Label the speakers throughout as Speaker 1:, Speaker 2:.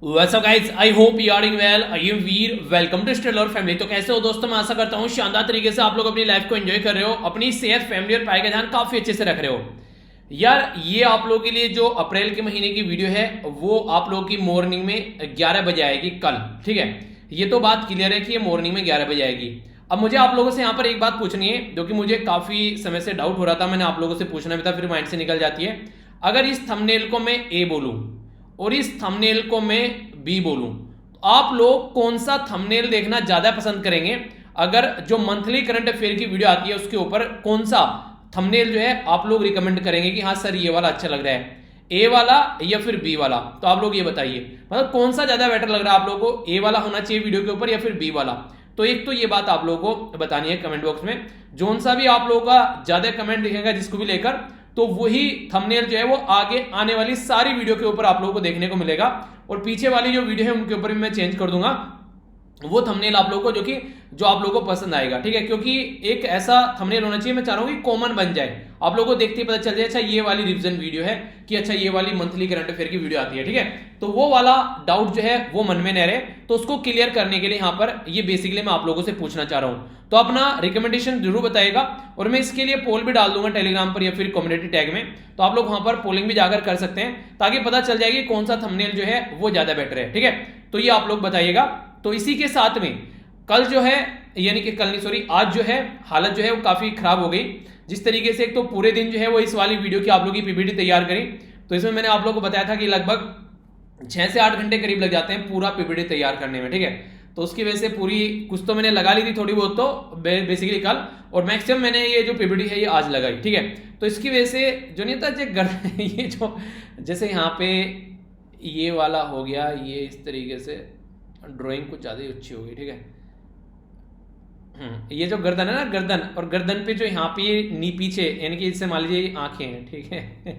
Speaker 1: वैसा guys I hope you are doing well. I am Veer, welcome to stellar family. तो कैसे हो दोस्तों, मैं आशा करता हूँ शानदार तरीके से आप लोग अपनी लाइफ को एंजॉय कर रहे हो, अपनी सेहत, फैमिली और पढ़ाई का ध्यान काफी अच्छे से रख रहे हो। यार ये आप लोगों के लिए जो अप्रैल के महीने की वीडियो है वो आप लोगों की मॉर्निंग में 11 बजे आएगी कल, ठीक है। ये तो बात क्लियर है कि ये मॉर्निंग में 11 बजे आएगी। अब मुझे आप लोगों से यहाँ पर एक बात पूछनी है जो कि मुझे काफी समय से डाउट हो रहा था, मैंने आप लोगों से पूछना भी था, फिर माइंड से निकल जाती है। अगर इस थंबनेल को मैं ए बोलूं और इस थंबनेल को मैं बी बोलूं तो आप लोग कौन सा थंबनेल देखना ज्यादा पसंद करेंगे? अगर जो मंथली करंट अफेयर की वीडियो आती है उसके ऊपर कौन सा थंबनेल जो है आप लोग रिकमेंड करेंगे कि हाँ सर ये वाला अच्छा लग रहा है, ए वाला या फिर बी वाला? तो आप लोग ये बताइए, मतलब कौन सा ज्यादा बेटर लग रहा है आप लोगों को, ए वाला होना चाहिए वीडियो के ऊपर या फिर बी वाला? तो एक तो ये बात आप लोगों को बतानी है कमेंट बॉक्स में। जोन सा भी आप लोगों का ज्यादा कमेंट दिखेगा जिसको भी लेकर, तो वही थंबनेल जो है वो आगे आने वाली सारी वीडियो के ऊपर आप लोगों को देखने को मिलेगा। और पीछे वाली जो वीडियो है उनके ऊपर भी मैं चेंज कर दूंगा वो थंबनेल आप लोगों को जो आप लोगों को पसंद आएगा, ठीक है। क्योंकि एक ऐसा थंबनेल होना चाहिए, मैं चाह रहा हूं कि कॉमन बन जाए, आप लोगों को देखते ही पता चल जाए अच्छा ये वाली रिवीजन वीडियो है कि अच्छा ये वाली मंथली करंट अफेयर की वीडियो आती है, ठीक है। तो वो वाला डाउट जो है वो मन में न रहे, तो उसको क्लियर करने के लिए यहाँ पर ये बेसिकली मैं आप लोगों से पूछना चाह रहा हूं। तो अपना रिकमेंडेशन जरूर बताइएगा और मैं इसके लिए पोल भी डाल दूंगा टेलीग्राम पर या फिर कम्युनिटी टैग में, तो आप लोग वहां पर पोलिंग भी जाकर कर सकते हैं ताकि पता चल जाएगी कौन सा थंबनेल जो है वो ज्यादा बेटर है, ठीक है। तो ये आप लोग बताइएगा। तो इसी के साथ में कल जो है, यानी कि कल नहीं सॉरी आज जो है हालत जो है वो काफी खराब हो गई। जिस तरीके से एक तो पूरे दिन जो है वो इस वाली वीडियो की आप लोगों की पीपीटी तैयार करी, तो इसमें मैंने आप लोगों को बताया था कि लगभग 6 से 8 घंटे करीब लग जाते हैं पूरा पीपीटी तैयार करने में, ठीक है। तो उसकी वजह से पूरी कुछ तो मैंने लगा ली थी थोड़ी बहुत तो बेसिकली कल, और मैक्सिमम मैंने ये जो पीपीटी है ये आज लगाई, ठीक है। तो इसकी वजह से जो नहीं था ये जो जैसे यहाँ पे ये वाला हो गया, ये इस तरीके से ड्राइंग कुछ ज्यादा ही अच्छी होगी, ठीक है। ये जो गर्दन है ना, गर्दन, और गर्दन पे जो यहाँ पे नी पीछे, यानी कि इससे मान लीजिए आंखें हैं, ठीक है।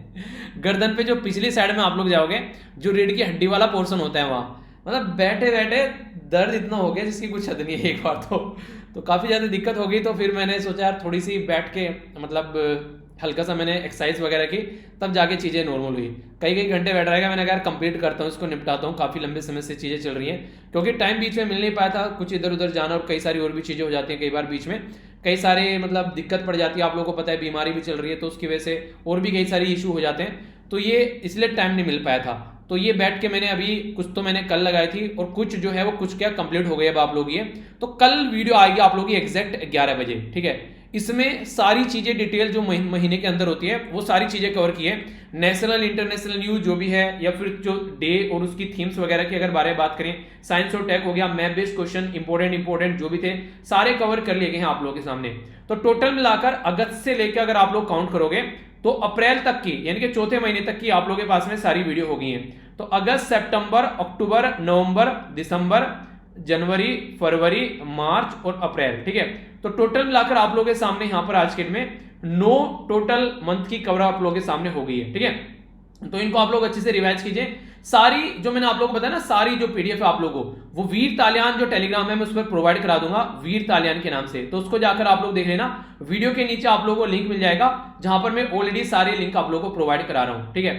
Speaker 1: गर्दन पे जो पिछली साइड में आप लोग जाओगे जो रीढ़ की हड्डी वाला पोर्शन होता है वहां, मतलब बैठे बैठे दर्द इतना हो गया जिसकी कुछ हद नहीं है एक बार तो काफी ज्यादा दिक्कत हो गई। तो फिर मैंने सोचा यार थोड़ी सी बैठ के मतलब हल्का सा मैंने एक्सरसाइज वगैरह की, तब जाके चीजें नॉर्मल हुई। कई कई घंटे बैठ रहेगा, मैंने कहा कंप्लीट करता हूँ, इसको निपटाता हूँ, काफी लंबे समय से चीजें चल रही हैं क्योंकि टाइम बीच में मिल नहीं पाया था, कुछ इधर उधर जाना और कई सारी और भी चीजें हो जाती हैं कई बार बीच में, कई सारे मतलब दिक्कत पड़ जाती है, आप लोगों को पता है बीमारी भी चल रही है तो उसकी वजह से और भी कई सारे इशू हो जाते हैं, तो ये इसलिए टाइम नहीं मिल पाया था। तो ये बैठ के मैंने अभी कुछ तो मैंने कल लगाई थी और कुछ जो है वो कुछ क्या कंप्लीट हो गई अब आप लोग ये। तो कल वीडियो आएगी आप लोग की एग्जैक्ट 11 बजे, ठीक है। इसमें सारी चीजें डिटेल जो महीने के अंदर होती है वो सारी चीजें कवर की है, नेशनल इंटरनेशनल न्यूज जो भी है, या फिर जो डे और उसकी थीम्स वगैरह की अगर बारे में बात करें, साइंस और टेक हो गया, मैथ बेस्ड क्वेश्चन इंपोर्टेंट जो भी थे सारे कवर कर लिए गए हैं आप लोगों के सामने। तो टोटल मिलाकर अगस्त से लेकर अगर आप लोग काउंट करोगे तो अप्रैल तक की, यानी कि चौथे महीने तक की आप लोगों के पास में सारी वीडियो हो गई है। तो अगस्त, सितंबर, अक्टूबर, नवंबर, दिसंबर, जनवरी, फरवरी, मार्च और अप्रैल, ठीक है। तो टोटल मिलाकर आप लोगों के सामने यहां पर आज के दिन में 9 टोटल मंथ की कवर आप लोगों के सामने हो गई है, ठीक है। तो इनको आप लोग अच्छे से रिवाइज कीजिए। सारी जो मैंने आप लोगों को बताया ना, सारी जो पीडीएफ है आप लोगों को वो वीर तालियान जो टेलीग्राम है मैं उस पर प्रोवाइड करा दूंगा वीर तालियान के नाम से, तो उसको जाकर आप लोग देख लेना। वीडियो के नीचे आप लोगों को लिंक मिल जाएगा जहां पर मैं ऑलरेडी सारे लिंक आप लोगों को प्रोवाइड करा रहा हूं, ठीक है।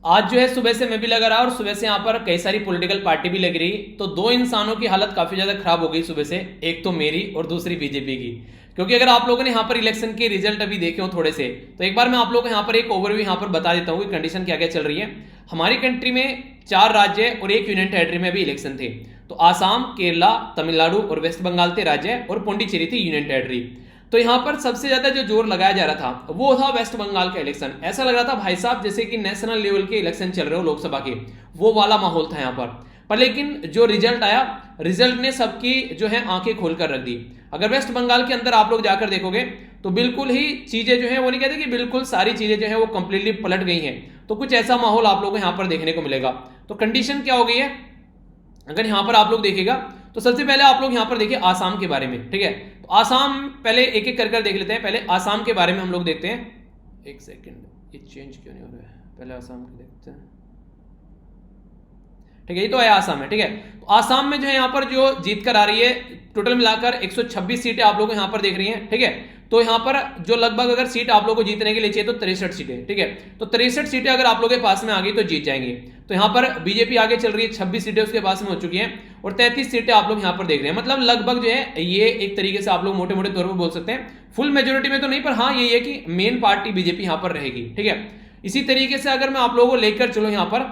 Speaker 1: आज जो है सुबह से मैं भी लगा रहा और सुबह से यहाँ पर कई सारी पॉलिटिकल पार्टी भी लग रही, तो दो इंसानों की हालत काफी ज्यादा खराब हो गई सुबह से, एक तो मेरी और दूसरी बीजेपी की। क्योंकि अगर आप लोगों ने यहाँ पर इलेक्शन के रिजल्ट अभी देखे हो थोड़े से, तो एक बार मैं आप लोगों को यहाँ पर एक ओवरव्यू यहाँ पर बता देता हूँ कि कंडीशन क्या क्या चल रही है। हमारी कंट्री में 4 राज्य और एक यूनियन टेरिटरी में भी इलेक्शन थे, तो आसाम, केरला, तमिलनाडु और वेस्ट बंगाल थे राज्य, और पौंडीचेरी थी यूनियन टेरिटरी। तो यहां पर सबसे ज्यादा जो जोर लगाया जा रहा था वो था वेस्ट बंगाल का इलेक्शन। ऐसा लग रहा था भाई साहब जैसे कि नेशनल लेवल के इलेक्शन चल रहे हो लोकसभा के, वो वाला माहौल था यहां पर लेकिन जो रिजल्ट आया, रिजल्ट ने सबकी जो है आंखें खोलकर रख दी। अगर वेस्ट बंगाल के अंदर आप लोग जाकर देखोगे तो बिल्कुल ही चीजें जो है वो नहीं कहते कि बिल्कुल सारी चीजें जो है वो कंप्लीटली पलट गई हैं, तो कुछ ऐसा माहौल आप लोगों को यहां पर देखने को मिलेगा। तो कंडीशन क्या हो गई है अगर यहां पर आप लोग देखेगा, तो सबसे पहले आप लोग यहां पर देखिए आसाम के बारे में, ठीक है। तो आसाम पहले एक एक कर देख लेते हैं। पहले आसाम के बारे में हम लोग देखते हैं, एक सेकंड ये चेंज क्यों नहीं हो रहा है, पहले आसाम के देखते हैं, ठीक है। ये तो है आसाम है, ठीक है। तो आसाम में जो है यहाँ पर जो जीत कर आ रही है, टोटल मिलाकर 126 सीटें आप लोग यहाँ पर देख रही हैं, ठीक है। तो यहाँ पर जो लगभग अगर सीट आप लोगों को जीतने के लिए चाहिए तो 63 सीटें, ठीक है। तो 63 सीटें अगर आप लोगों के पास में आ गई तो जीत जाएंगे। तो यहाँ पर बीजेपी आगे चल रही है, 26 सीटें उसके पास में हो चुकी हैं और 33 सीटें आप लोग यहाँ पर देख रहे हैं। मतलब लगभग जो है ये एक तरीके से आप लोग मोटे मोटे तौर पर बोल सकते हैं, फुल मेजोरिटी में तो नहीं, पर हाँ ये है कि मेन पार्टी बीजेपी यहाँ पर रहेगी, ठीक है। इसी तरीके से अगर मैं आप लोगों को लेकर चलो यहाँ पर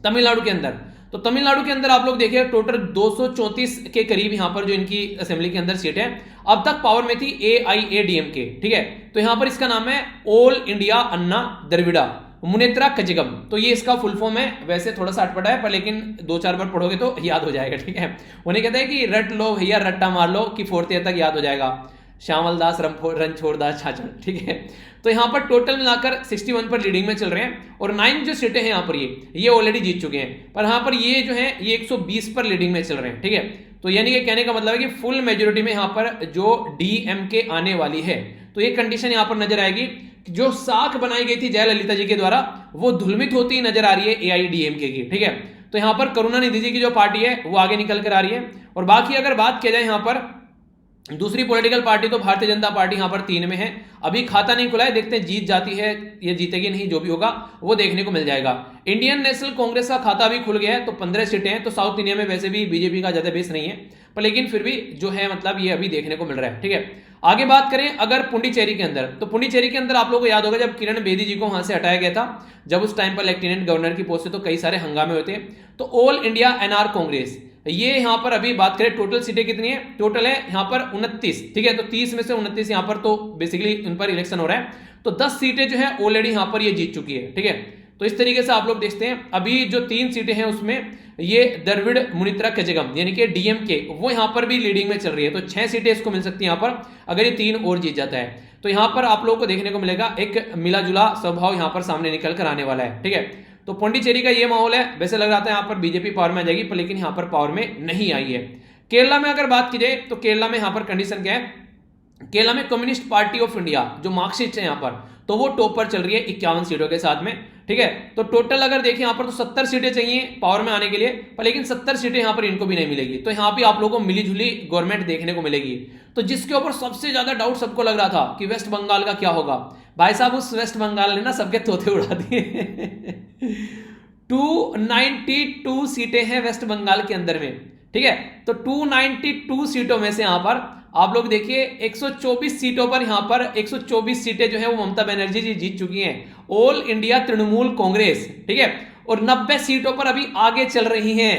Speaker 1: तमिलनाडु के अंदर, तो तमिलनाडु के अंदर आप लोग देखिए टोटल 234 के करीब यहाँ पर जो इनकी असेंबली के अंदर सीट है, अब तक पावर में थी AIADMK, ठीक है। तो यहाँ पर इसका नाम है ऑल इंडिया अन्ना द्रविड़ा मुनेत्रा कजगम। तो ये इसका फुल फॉर्म है, वैसे थोड़ा सा अटपटा है पर लेकिन 2-4 बार पढ़ोगे तो याद हो जाएगा, ठीक है। उन्हें कहते हैं कि रट लो भैया, रट्टा मार लो कि 4th ईयर तक याद हो जाएगा। श्यामल दास रणछोड़ दास छाछड़, ठीक है। तो यहाँ पर टोटल मिलाकर 61 पर लीडिंग में चल रहे हैं और 9 जो सीटें हैं यहाँ पर ये ऑलरेडी जीत चुके हैं, पर यहाँ पर ये जो है ये 120 पर लीडिंग में चल रहे हैं, ठीक है। तो यानी कि कहने का मतलब है कि फुल मेजोरिटी में यहाँ पर जो DMK आने वाली है, तो ये कंडीशन यहाँ पर नजर आएगी। जो साख बनाई गई थी जयललिता जी के द्वारा वो धुलमित होती नजर आ रही है AIADMK की, ठीक है। तो यहाँ पर करुणानिधि जी की जो पार्टी है वो आगे निकल कर आ रही है। और बाकी अगर बात किया जाए यहाँ पर दूसरी पॉलिटिकल पार्टी, तो भारतीय जनता पार्टी यहाँ पर 3 में है, अभी खाता नहीं खुला है, देखते हैं जीत जाती है या जीतेगी नहीं, जो भी होगा वो देखने को मिल जाएगा। इंडियन नेशनल कांग्रेस का खाता भी खुल गया है, तो 15 सीटें हैं। तो साउथ इंडिया में वैसे भी बीजेपी का ज्यादा बेस नहीं है, पर लेकिन फिर भी जो है मतलब ये अभी देखने को मिल रहा है, ठीक है। आगे बात करें अगर पुडुचेरी के अंदर, तो पुडुचेरी के अंदर आप लोगों को याद होगा जब किरण बेदी जी को वहां से हटाया गया था, जब उस टाइम पर लेफ्टिनेंट गवर्नर की पोस्ट से, तो कई सारे हंगामे होते हैं। तो ऑल इंडिया NR कांग्रेस, ये यहां पर अभी बात करें टोटल सीटें कितनी है, टोटल है यहां पर 29, ठीक है। तो 30 में से 29 यहां पर तो बेसिकली उन पर इलेक्शन हो रहा है, तो 10 सीटें जो है ऑलरेडी यहां पर ये जीत चुकी है, ठीक है। तो इस तरीके से आप लोग देखते हैं अभी जो 3 सीटें हैं उसमें ये द्रविड़ मुनेत्रा कजगम यानी कि DMK वो यहां पर भी लीडिंग में चल रही है, तो 6 सीटें इसको मिल सकती है यहां पर अगर ये 3 और जीत जाता है। तो यहां पर आप लोगों को देखने को मिलेगा एक मिला जुला स्वभाव यहां पर सामने निकल कर आने वाला है, ठीक है। तो पुडुचेरी का ये माहौल है, वैसे लग रहा था यहां पर बीजेपी पावर में आ जाएगी, पर लेकिन यहां पर पावर में नहीं आई है। केरला में अगर बात की जाए तो केरला में यहां पर कंडीशन क्या है, केरला में कम्युनिस्ट पार्टी ऑफ इंडिया जो मार्क्सिस्ट है यहां पर, तो वो टॉप पर चल रही है 51 सीटों के साथ में, ठीक है। तो टोटल अगर देखें यहां पर तो 70 सीटें चाहिए पावर में आने के लिए, पर लेकिन 70 सीटें यहां पर इनको भी नहीं मिलेगी। तो यहां पे आप लोगों को मिली जुली गवर्नमेंट देखने को मिलेगी। तो जिसके ऊपर सबसे ज्यादा डाउट सबको लग रहा था कि वेस्ट बंगाल का क्या होगा, भाई साहब उस वेस्ट बंगाल ने ना सबके तोते उड़ा दिए 292 सीटें हैं वेस्ट बंगाल के अंदर में, ठीक है। तो 292 सीटों में से यहां पर आप लोग देखिए 124 सीटों पर यहां पर 124 सीटें जो है वो ममता बनर्जी जी जीत चुकी हैं, ऑल इंडिया तृणमूल कांग्रेस, ठीक है। और 90 सीटों पर अभी आगे चल रही हैं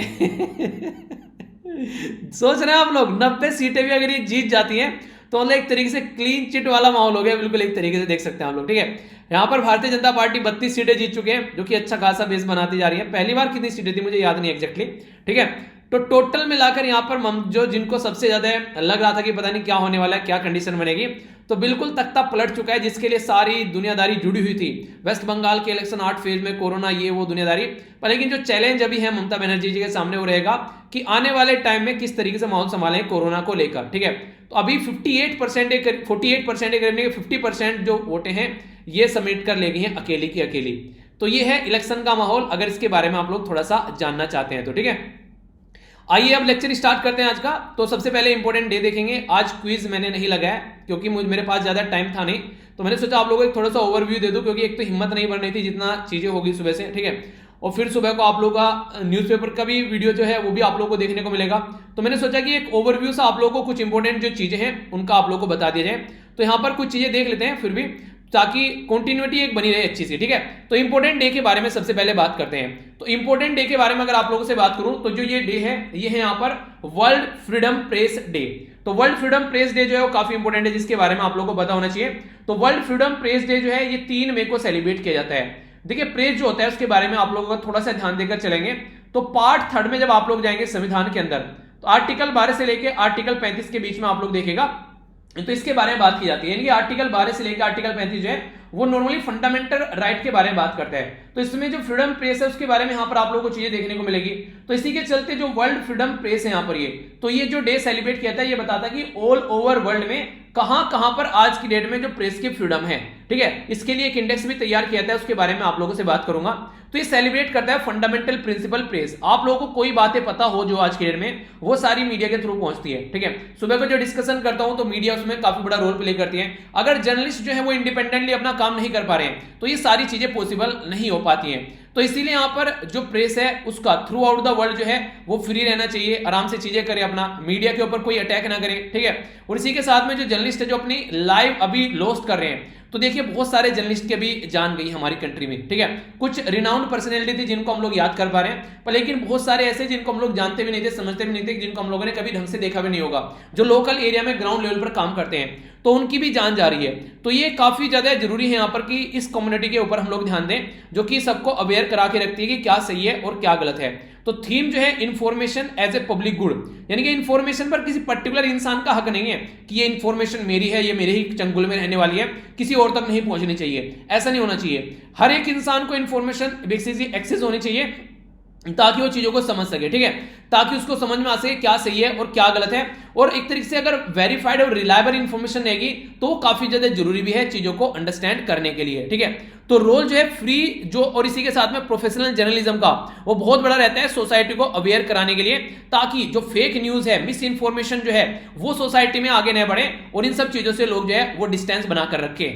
Speaker 1: सोच रहे हैं आप लोग 90 सीटें भी अगर ये जीत जाती हैं तो मतलब एक तरीके से क्लीन चिट वाला माहौल हो गया, बिल्कुल एक तरीके से देख सकते हैं आप लोग, ठीक है। यहां पर भारतीय जनता पार्टी 32 सीटें जीत चुके हैं, जो कि अच्छा खासा बेस बनाती जा रही है। पहली बार कितनी सीटें थी मुझे याद नहीं एग्जैक्टली, ठीक है। तो टोटल मिलाकर यहां पर जो जिनको सबसे ज्यादा लग रहा था कि पता नहीं क्या होने वाला है, क्या कंडीशन बनेगी, तो बिल्कुल तख्ता पलट चुका है, जिसके लिए सारी दुनियादारी जुड़ी हुई थी। वेस्ट बंगाल के इलेक्शन 8 फेज में कोरोना ये वो दुनियादारी, पर लेकिन जो चैलेंज अभी है ममता बनर्जी जी के सामने वो रहेगा कि आने वाले टाइम में किस तरीके से माहौल संभालें कोरोना को लेकर, ठीक है। तो अभी 48% 48% के 50% जो वोटें हैं ये समेट कर ले गई हैं अकेली की अकेली। तो ये है इलेक्शन का माहौल, अगर इसके बारे में आप लोग थोड़ा सा जानना चाहते हैं तो, ठीक है। आइए अब लेक्चर स्टार्ट करते हैं आज का। तो सबसे पहले इंपॉर्टेंट डे देखेंगे। आज क्विज मैंने नहीं लगाया क्योंकि मेरे पास ज्यादा टाइम था नहीं, तो मैंने सोचा आप लोगों को एक थोड़ा सा ओवरव्यू दे दूं, क्योंकि एक तो हिम्मत नहीं बढ़ रही थी जितना चीजें होगी सुबह से, ठीक है। और फिर सुबह को आप लोगों का न्यूज़पेपर का भी वीडियो जो है वो भी आप लोगों को देखने को मिलेगा। तो मैंने सोचा कि एक ओवरव्यू से आप लोगों को कुछ इंपॉर्टेंट जो चीजें हैं उनका आप लोगों को बता दिया जाए। तो यहाँ पर कुछ चीजें देख लेते हैं फिर भी, ताकि कंटिन्यूटी एक बनी रहे अच्छी सी, ठीक है। तो इंपॉर्टेंट डे के बारे में सबसे पहले बात करते हैं। तो इंपॉर्टेंट डे के बारे में अगर आप लोगों से बात करूं तो जो ये डे है ये है यहाँ पर वर्ल्ड फ्रीडम प्रेस डे। तो वर्ल्ड फ्रीडम प्रेस डे जो है वो काफी इंपॉर्टेंट है, जिसके बारे में आप लोगों को पता होना चाहिए। तो वर्ल्ड फ्रीडम प्रेस डे जो है ये 3 मई को सेलिब्रेट किया जाता है। देखिए प्रेस जो होता है उसके बारे में आप लोगों को थोड़ा सा ध्यान देकर चलेंगे। तो पार्ट 3 में जब आप लोग जाएंगे संविधान के अंदर, तो आर्टिकल 12 से लेकर आर्टिकल 35 के बीच में आप लोग देखेगा, तो इसके बारे में बात की जाती है। यानी कि आर्टिकल 12 से लेकर आर्टिकल 35 जो है वो नॉर्मली फंडामेंटल राइट के बारे में बात करता है। तो इसमें जो फ्रीडम प्रेस है उसके बारे में यहाँ पर आप लोगों को चीजें देखने को मिलेगी। तो इसी के चलते जो वर्ल्ड फ्रीडम प्रेस है यहाँ पर ये जो डे सेलिब्रेट किया था ये बताता है कि ऑल ओवर वर्ल्ड में कहां पर आज की डेट में जो प्रेस की फ्रीडम है, ठीक है। इसके लिए एक इंडेक्स भी तैयार किया था, उसके बारे में आप लोगों से बात करूंगा। तो ये सेलिब्रेट करता है फंडामेंटल प्रिंसिपल प्रेस। आप लोगों को कोई बातें पता हो जो आज के डेट में, वो सारी मीडिया के थ्रू पहुंचती है, ठीक है। सुबह को जो डिस्कशन करता हूं तो मीडिया उसमें काफी बड़ा रोल प्ले करती है। अगर जर्नलिस्ट जो है वो इंडिपेंडेंटली अपना काम नहीं कर पा रहे हैं तो ये सारी चीजें पॉसिबल नहीं हो पाती हैं। तो इसीलिए यहां पर जो प्रेस है उसका थ्रू आउट द वर्ल्ड जो है वो फ्री रहना चाहिए, आराम से चीजें करे, अपना मीडिया के ऊपर कोई अटैक ना करे, ठीक है। और इसी के साथ में जो जर्नलिस्ट है जो अपनी लाइव अभी लॉस्ट कर रहे हैं, तो देखिए बहुत सारे जर्नलिस्ट के भी जान गई हमारी कंट्री में, ठीक है। कुछ रिनाउंड पर्सनैलिटी थी जिनको हम लोग याद कर पा रहे हैं, पर लेकिन बहुत सारे ऐसे जिनको हम लोग जानते भी नहीं थे, समझते भी नहीं थे, जिनको हम लोगों ने कभी ढंग से देखा भी नहीं होगा, जो लोकल एरिया में ग्राउंड लेवल पर काम करते हैं, तो उनकी भी जान जा रही है। तो ये काफी ज्यादा जरूरी है यहाँ पर कि इस कम्युनिटी के ऊपर हम लोग ध्यान दें, जो कि सबको अवेयर करा के रखती है कि क्या सही है और क्या गलत है। तो थीम जो है information as a public good, यानी कि इंफॉर्मेशन पर किसी पर्टिकुलर इंसान का हक नहीं है कि ये इंफॉर्मेशन मेरी है, ये मेरे ही चंगुल में रहने वाली है, किसी और तक नहीं पहुंचनी चाहिए, ऐसा नहीं होना चाहिए। हर एक इंसान को इंफॉर्मेशन बेसिकली एक्सेस होनी चाहिए ताकि वो चीजों को समझ सके, ठीक है, ताकि उसको समझ में आ सके क्या सही है और क्या गलत है। और एक तरीके से अगर वेरीफाइड और रिलायबल इंफॉर्मेशन रहेगी तो वो काफी ज्यादा जरूरी भी है चीजों को अंडरस्टैंड करने के लिए, ठीक है। तो रोल जो है फ्री जो और इसी के साथ में प्रोफेशनल जर्नलिज्म का वो बहुत बड़ा रहता है सोसाइटी को अवेयर कराने के लिए, ताकि जो फेक न्यूज है, मिस इंफॉर्मेशन जो है वो सोसाइटी में आगे न बढ़े और इन सब चीजों से लोग जो है वो डिस्टेंस बनाकर रखे।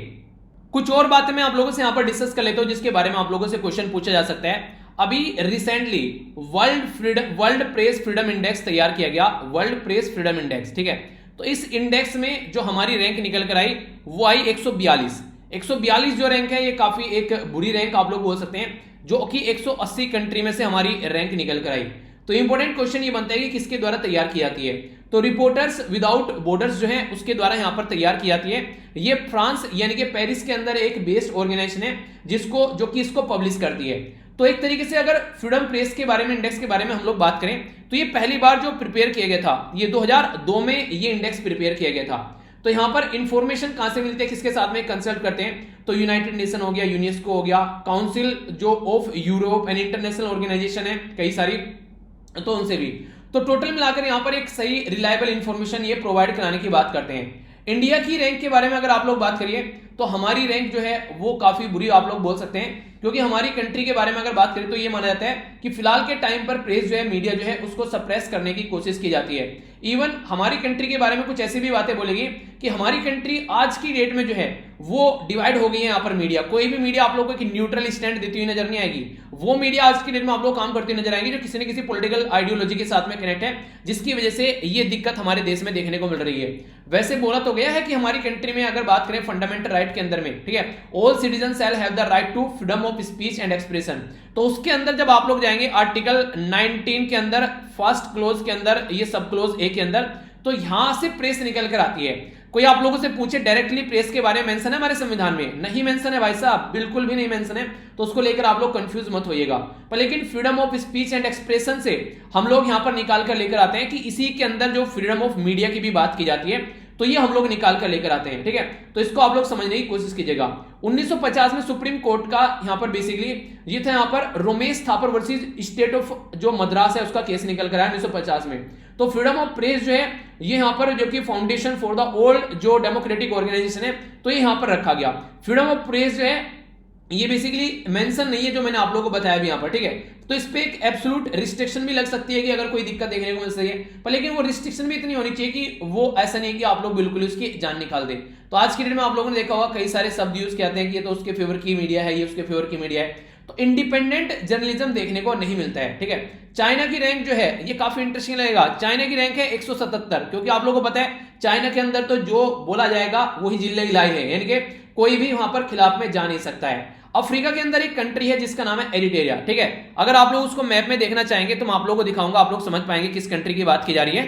Speaker 1: कुछ और बातें मैं आप लोगों से यहां पर डिस्कस कर लेता हूं जिसके बारे में आप लोगों से क्वेश्चन पूछा जा सकता है। अभी recently world press freedom index तैयार किया गया, वर्ल्ड प्रेस फ्रीडम इंडेक्स, ठीक है। तो इस इंडेक्स में जो हमारी रैंक निकल कर आई वो आई 142 जो रैंक है ये काफी एक बुरी रैंक आप लोग बोल सकते हैं, जो कि 180 कंट्री में से हमारी रैंक निकल कर आई। तो इंपॉर्टेंट क्वेश्चन ये बनता है कि किसके द्वारा तैयार की जाती है। तो रिपोर्टर्स विदाउट बॉर्डर्स जो है उसके द्वारा यहां पर तैयार की जाती है। ये फ्रांस यानी कि पेरिस के अंदर एक बेस्ड ऑर्गेनाइजेशन है जिसको जो कि इसको पब्लिश करती है। तो एक तरीके से अगर फ्रीडम प्रेस के बारे में, इंडेक्स के बारे में हम लोग बात करें तो ये पहली बार जो प्रिपेयर किया गया था, ये 2002 में ये इंडेक्स प्रिपेयर किया गया था। तो यहां पर इंफॉर्मेशन कहां से मिलती है, किसके साथ में कंसल्ट करते हैं, तो यूनाइटेड नेशन हो गया, यूनेस्को हो गया, काउंसिल जो of Europe and international organisation है कई सारी, तो उनसे भी। तो टोटल मिलाकर यहां पर एक सही रिलायबल इंफॉर्मेशन ये प्रोवाइड कराने की बात करते हैं। इंडिया की रैंक के बारे में अगर आप लोग बात करिए तो हमारी रैंक जो है वो काफी बुरी आप लोग बोल सकते हैं, क्योंकि हमारी कंट्री के बारे में अगर बात करें तो ये माना जाता है कि फिलहाल के टाइम पर प्रेस जो है, मीडिया जो है उसको सप्रेस करने की कोशिश की जाती है। इवन हमारी कंट्री के बारे में कुछ ऐसी भी बातें बोलेगी कि हमारी कंट्री आज की डेट में जो है वो डिवाइड हो गई है। यहाँ पर मीडिया, कोई भी मीडिया आप लोगों को न्यूट्रल स्टैंड देती हुई नजर नहीं आएगी। वो मीडिया आज की डेट में आप लोग काम करती नजर आएंगे जो किसी न किसी पॉलिटिकल आइडियोलॉजी के साथ में कनेक्ट है, जिसकी वजह से ये दिक्कत हमारे देश में देखने को मिल रही है। वैसे बोला तो गया है कि हमारी कंट्री में अगर बात करें फंडामेंटल राइट के अंदर में, ठीक है, all citizen shall have the right to freedom of speech and expression. तो उसके अंदर जब आप लोग जाएंगे आर्टिकल 19 के अंदर फर्स्ट क्लोज के अंदर, ये सब क्लोज ए के अंदर, तो यहां से प्रेस निकल कर आती है। कोई आप लोगों से पूछे डायरेक्टली प्रेस के बारे में मेंशन है हमारे संविधान में? नहीं मेंशन है भाई साहब, बिल्कुल भी नहीं मेंशन है। तो उसको लेकर आप लोग कंफ्यूज मत होइएगा। पर लेकिन freedom of speech and expression से हम लोग यहां पर निकाल कर लेकर आते हैं कि इसी के अंदर जो फ्रीडम ऑफ मीडिया की भी बात की जाती है, तो ये हम लोग निकाल कर लेकर आते हैं, ठीक है। तो इसको आप लोग समझने की कोशिश कीजिएगा। 1950 में सुप्रीम कोर्ट का यहां पर बेसिकली ये था, यहां पर Romesh Thapar versus state of जो मद्रास है उसका केस निकल कर आया 1950 में। तो फ्रीडम ऑफ प्रेस जो है ये यहां पर जो कि फाउंडेशन फॉर द ओल्ड जो डेमोक्रेटिक ऑर्गेनाइजेशन है, तो ये यहां पर रखा गया। फ्रीडम ऑफ प्रेस जो है ये बेसिकली मेंशन नहीं है जो मैंने आप लोगों को बताया भी यहां पर, ठीक है। तो इस पे एक एब्सोल्यूट रिस्ट्रिक्शन भी लग सकती है कि अगर कोई दिक्कत देखने को मिल सके, पर लेकिन वो रिस्ट्रिक्शन भी इतनी होनी चाहिए कि वो ऐसा नहीं है कि आप लोग बिल्कुल उसकी जान निकाल दें। तो आज की डेट में आप लोगों ने देखा होगा कई सारे शब्द यूज कहते हैं कि ये तो उसके फेवर की मीडिया है, ये उसके फेवर की मीडिया है। तो इंडिपेंडेंट जर्नलिज्म देखने को नहीं मिलता है, ठीक है। चाइना की रैंक जो है ये काफी इंटरेस्टिंग लगेगा। चाइना की रैंक है 177, क्योंकि आप लोगों को पता है चाइना के अंदर तो जो बोला जाएगा वही जिल्ले इलाई है, यानी कि कोई भी वहां पर खिलाफ में जा नहीं सकता है। अफ्रीका के अंदर एक कंट्री है जिसका नाम है एरिट्रिया, ठीक है। अगर आप लोग उसको मैप में देखना चाहेंगे तो मैं आप लोगों को दिखाऊंगा, आप लोग समझ पाएंगे किस कंट्री की बात की जा रही है।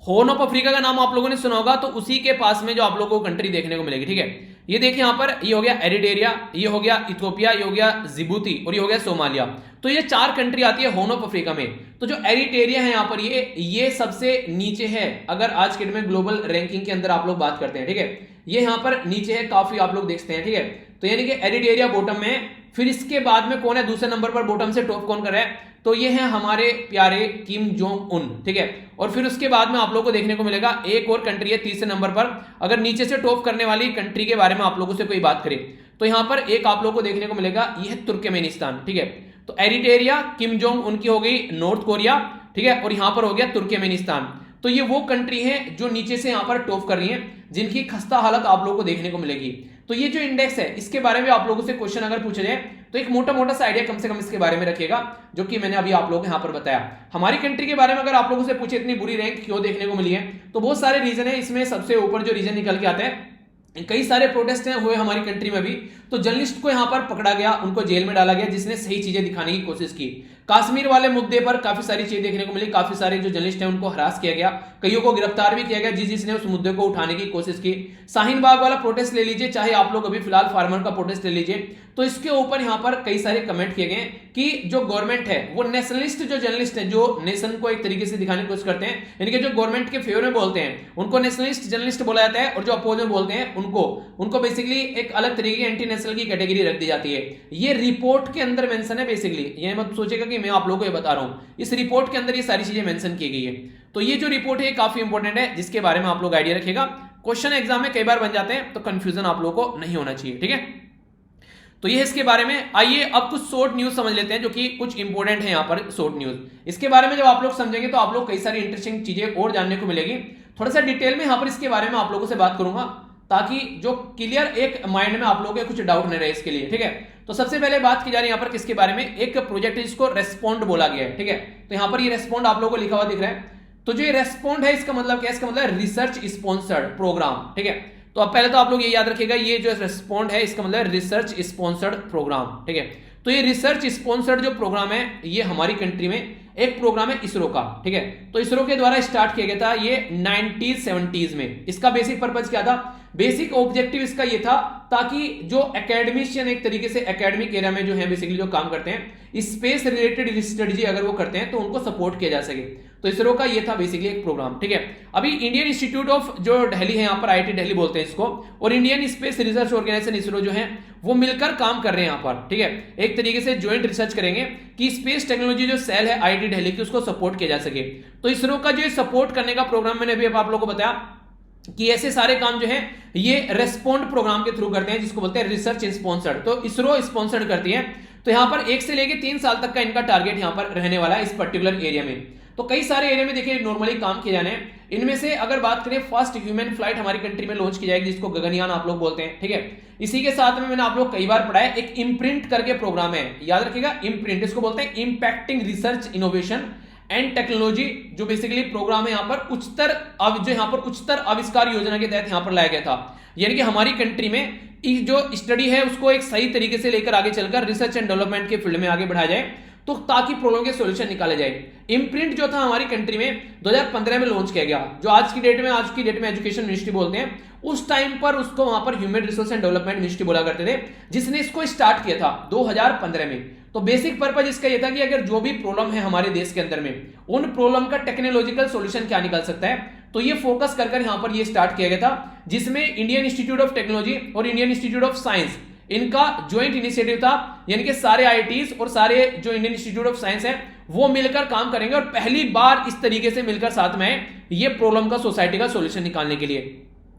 Speaker 1: हॉर्न ऑफ अफ्रीका का नाम आप लोगों ने सुना होगा, तो उसी के पास में जो आप लोगों को कंट्री देखने को मिलेगी, ठीक है। ये देखिए यहाँ पर, ये हो गया एरिट्रिया, ये हो गया इथियोपिया, ये हो गया जिबूती और ये हो गया सोमालिया। तो ये 4 कंट्री आती है हॉर्न ऑफ अफ्रीका में। तो जो एरिट्रिया है यहाँ पर ये सबसे नीचे है अगर आज के डेट में ग्लोबल रैंकिंग के अंदर आप लोग बात करते हैं, ठीक है। ये यहाँ पर नीचे है, काफी आप लोग देखते हैं, ठीक है। तो यानी कि एरिट्रिया बॉटम में है। फिर इसके बाद में कौन है दूसरे नंबर पर, बॉटम से टॉप कौन कर रहा है, तो ये है हमारे प्यारे किम जोंग उन, ठीक है। और फिर उसके बाद में आप लोगों को देखने को मिलेगा एक और कंट्री है तीसरे नंबर पर। अगर नीचे से टॉप करने वाली कंट्री के बारे में आप लोगों से कोई बात करें तो यहां पर एक आप लोगों को देखने को मिलेगा, यह है तुर्कमेनिस्तान, ठीक है। तो एरिटेरिया किम जोंग उनकी हो गई नॉर्थ कोरिया, ठीक है, और यहां पर हो गया तुर्कमेनिस्तान। तो ये वो कंट्री है जो नीचे से यहां पर टॉप कर रही है, जिनकी खस्ता हालत आप लोगों को देखने को मिलेगी। तो ये जो इंडेक्स है इसके बारे में आप लोगों से क्वेश्चन अगर पूछे जाए तो एक मोटा मोटा सा आइडिया कम से कम इसके बारे में रखिएगा, जो कि मैंने अभी आप लोगों को यहां पर बताया। हमारी कंट्री के बारे में अगर आप लोगों से पूछे इतनी बुरी रैंक क्यों देखने को मिली है, तो बहुत सारे रीजन है। इसमें सबसे ऊपर जो रीजन निकल के आते हैं, कई सारे प्रोटेस्ट हुए हमारी कंट्री में भी, तो जर्नलिस्ट को यहां पर पकड़ा गया, उनको जेल में डाला गया, जिसने सही चीजें दिखाने की कोशिश की। कश्मीर वाले मुद्दे पर काफी सारी चीजें देखने को मिली, काफी सारे जो जर्नलिस्ट हैं उनको हरास किया गया, कईयों को गिरफ्तार भी किया गया जिसने उस मुद्दे को उठाने की कोशिश की। शाहीन बाग वाला प्रोटेस्ट ले लीजिए, चाहे आप लोग अभी फिलहाल फार्मर का प्रोटेस्ट ले लीजिए, तो इसके ऊपर यहां पर कई सारे कमेंट किए गए कि जो गवर्नमेंट है वो नेशनलिस्ट जो जर्नलिस्ट है, जो नेशन को एक तरीके से दिखाने की कोशिश करते हैं, यानी कि जो गवर्नमेंट के फेवर में बोलते हैं उनको नेशनलिस्ट जर्नलिस्ट बोला जाता है, और जो अपोज में बोलते हैं उनको बेसिकली एक अलग तरीके की एंटी नेशनल की कैटेगरी रख दी जाती है। ये रिपोर्ट के अंदर मेंशन है बेसिकली, ये मत सोचेगा कि मैं आप लोगों को ये बता रहा हूं, इस रिपोर्ट के अंदर ये सारी चीजें मेंशन की गई है। तो ये जो रिपोर्ट है काफी इंपॉर्टेंट है, जिसके बारे में आप लोग आइडिया रखिएगा। क्वेश्चन एग्जाम में कई बार बन जाते हैं, तो कंफ्यूजन आप लोगों को नहीं होना चाहिए, ठीक है। तो ये इसके बारे में। आइए अब कुछ शॉर्ट न्यूज समझ लेते हैं, जो कि कुछ इंपॉर्टेंट है यहाँ पर शॉर्ट न्यूज। इसके बारे में जब आप लोग समझेंगे तो आप लोग कई सारी इंटरेस्टिंग चीजें और जानने को मिलेगी। थोड़ा सा डिटेल में यहाँ पर इसके बारे में आप लोगों से बात करूंगा, ताकि जो क्लियर एक माइंड में आप लोगों के कुछ डाउट नहीं रहे इसके लिए, ठीक है। तो सबसे पहले बात की जा रही है यहाँ पर किसके बारे में, एक प्रोजेक्ट है जिसको रेस्पॉन्ड बोला गया है, ठीक है। तो यहाँ पर ये रेस्पॉन्ड आप लोगों को लिखा हुआ दिख रहा है। तो जो ये रेस्पॉन्ड है इसका मतलब क्या है, इसका मतलब रिसर्च स्पॉन्सर्ड प्रोग्राम, ठीक है। तो अब पहले तो आप लोग ये याद रखिएगा, ये जो रेस्पॉन्ड है इसका मतलब रिसर्च स्पॉन्सर्ड प्रोग्राम, ठीक है। तो ये रिसर्च स्पॉन्सर्ड जो प्रोग्राम है, ये हमारी कंट्री में एक प्रोग्राम है इसरो का, ठीक है। तो इसरो के द्वारा स्टार्ट किया गया था ये 90s-70s में। इसका बेसिक पर्पज क्या था, बेसिक ऑब्जेक्टिव इसका ये था ताकि जो एकेडमिशियन एक तरीके से एकेडमिक एरिया में जो है बेसिकली जो काम करते हैं, स्पेस रिलेटेड स्टडी अगर वो करते हैं तो उनको सपोर्ट किया जा सके। तो इसरो का ये था बेसिकली एक प्रोग्राम, ठीक है। अभी इंडियन इंस्टीट्यूट ऑफ जो दिल्ली है, यहाँ पर IIT दिल्ली बोलते हैं इसको, और Indian space research organisation ISRO जो है वो मिलकर काम कर रहे हैं यहाँ पर, ठीक है। एक तरीके से ज्वाइंट रिसर्च करेंगे कि स्पेस टेक्नोलॉजी जो सेल है IIT दिल्ली की उसको सपोर्ट किया जा सके। तो इसरो का जो सपोर्ट करने का प्रोग्राम मैंने अभी आप लोगों को बताया कि ऐसे सारे काम जो है ये रेस्पॉन्ड प्रोग्राम के थ्रू करते हैं, जिसको बोलते हैं रिसर्च स्पॉन्सर्ड। तो इसरो स्पॉन्सर्ड करती है। तो यहां पर 1 से लेके 3 साल तक का इनका टारगेट यहां पर रहने वाला है इस पर्टिकुलर एरिया में। तो कई सारे एरिया में देखिए नॉर्मली काम किए जाने हैं। इनमें से अगर बात करें, फर्स्ट ह्यूमन फ्लाइट हमारी कंट्री में लॉन्च की जाएगी, जिसको गगनयान आप लोग बोलते हैं, ठीक है। इसी के साथ में मैंने आप लोग कई बार पढ़ा है, एक इम्प्रिंट करके प्रोग्राम है, याद रखिएगा इम्प्रिंट, इसको बोलते हैं impacting research innovation and technology, जो बेसिकली प्रोग्राम है यहाँ पर उच्चतर आविष्कार योजना के तहत यहाँ पर लाया गया था। यानी कि हमारी कंट्री में जो स्टडी है उसको एक सही तरीके से लेकर आगे चलकर रिसर्च एंड डेवलपमेंट के फील्ड में आगे बढ़ाया जाए, तो ताकि प्रॉब्लम के सॉल्यूशन निकाले जाए। इम्प्रिंट जो था हमारी कंट्री में 2015 में लॉन्च किया गया, जो आज की डेट में एजुकेशन मिनिस्ट्री बोलते हैं। उस टाइम पर उसको वहां पर human resource and development ministry बोला करते थे, जिसने इसको स्टार्ट किया था 2015 में। तो बेसिक पर्पज इसका यह था कि अगर जो भी प्रॉब्लम है हमारे देश के अंदर में, उन प्रॉब्लम का टेक्नोलॉजिकल सॉल्यूशन क्या निकल सकता है, तो ये फोकस कर यहां पर ये स्टार्ट किया गया था, जिसमें इंडियन इंस्टीट्यूट ऑफ टेक्नोलॉजी और इंडियन इंस्टीट्यूट ऑफ साइंस इनका ज्वाइंट इनिशिएटिव था। यानी कि सारे IITs और सारे जो इंडियन इंस्टीट्यूट ऑफ साइंस है वो मिलकर काम करेंगे, और पहली बार इस तरीके से मिलकर साथ में ये प्रॉब्लम का सोसाइटी का सॉल्यूशन निकालने के लिए।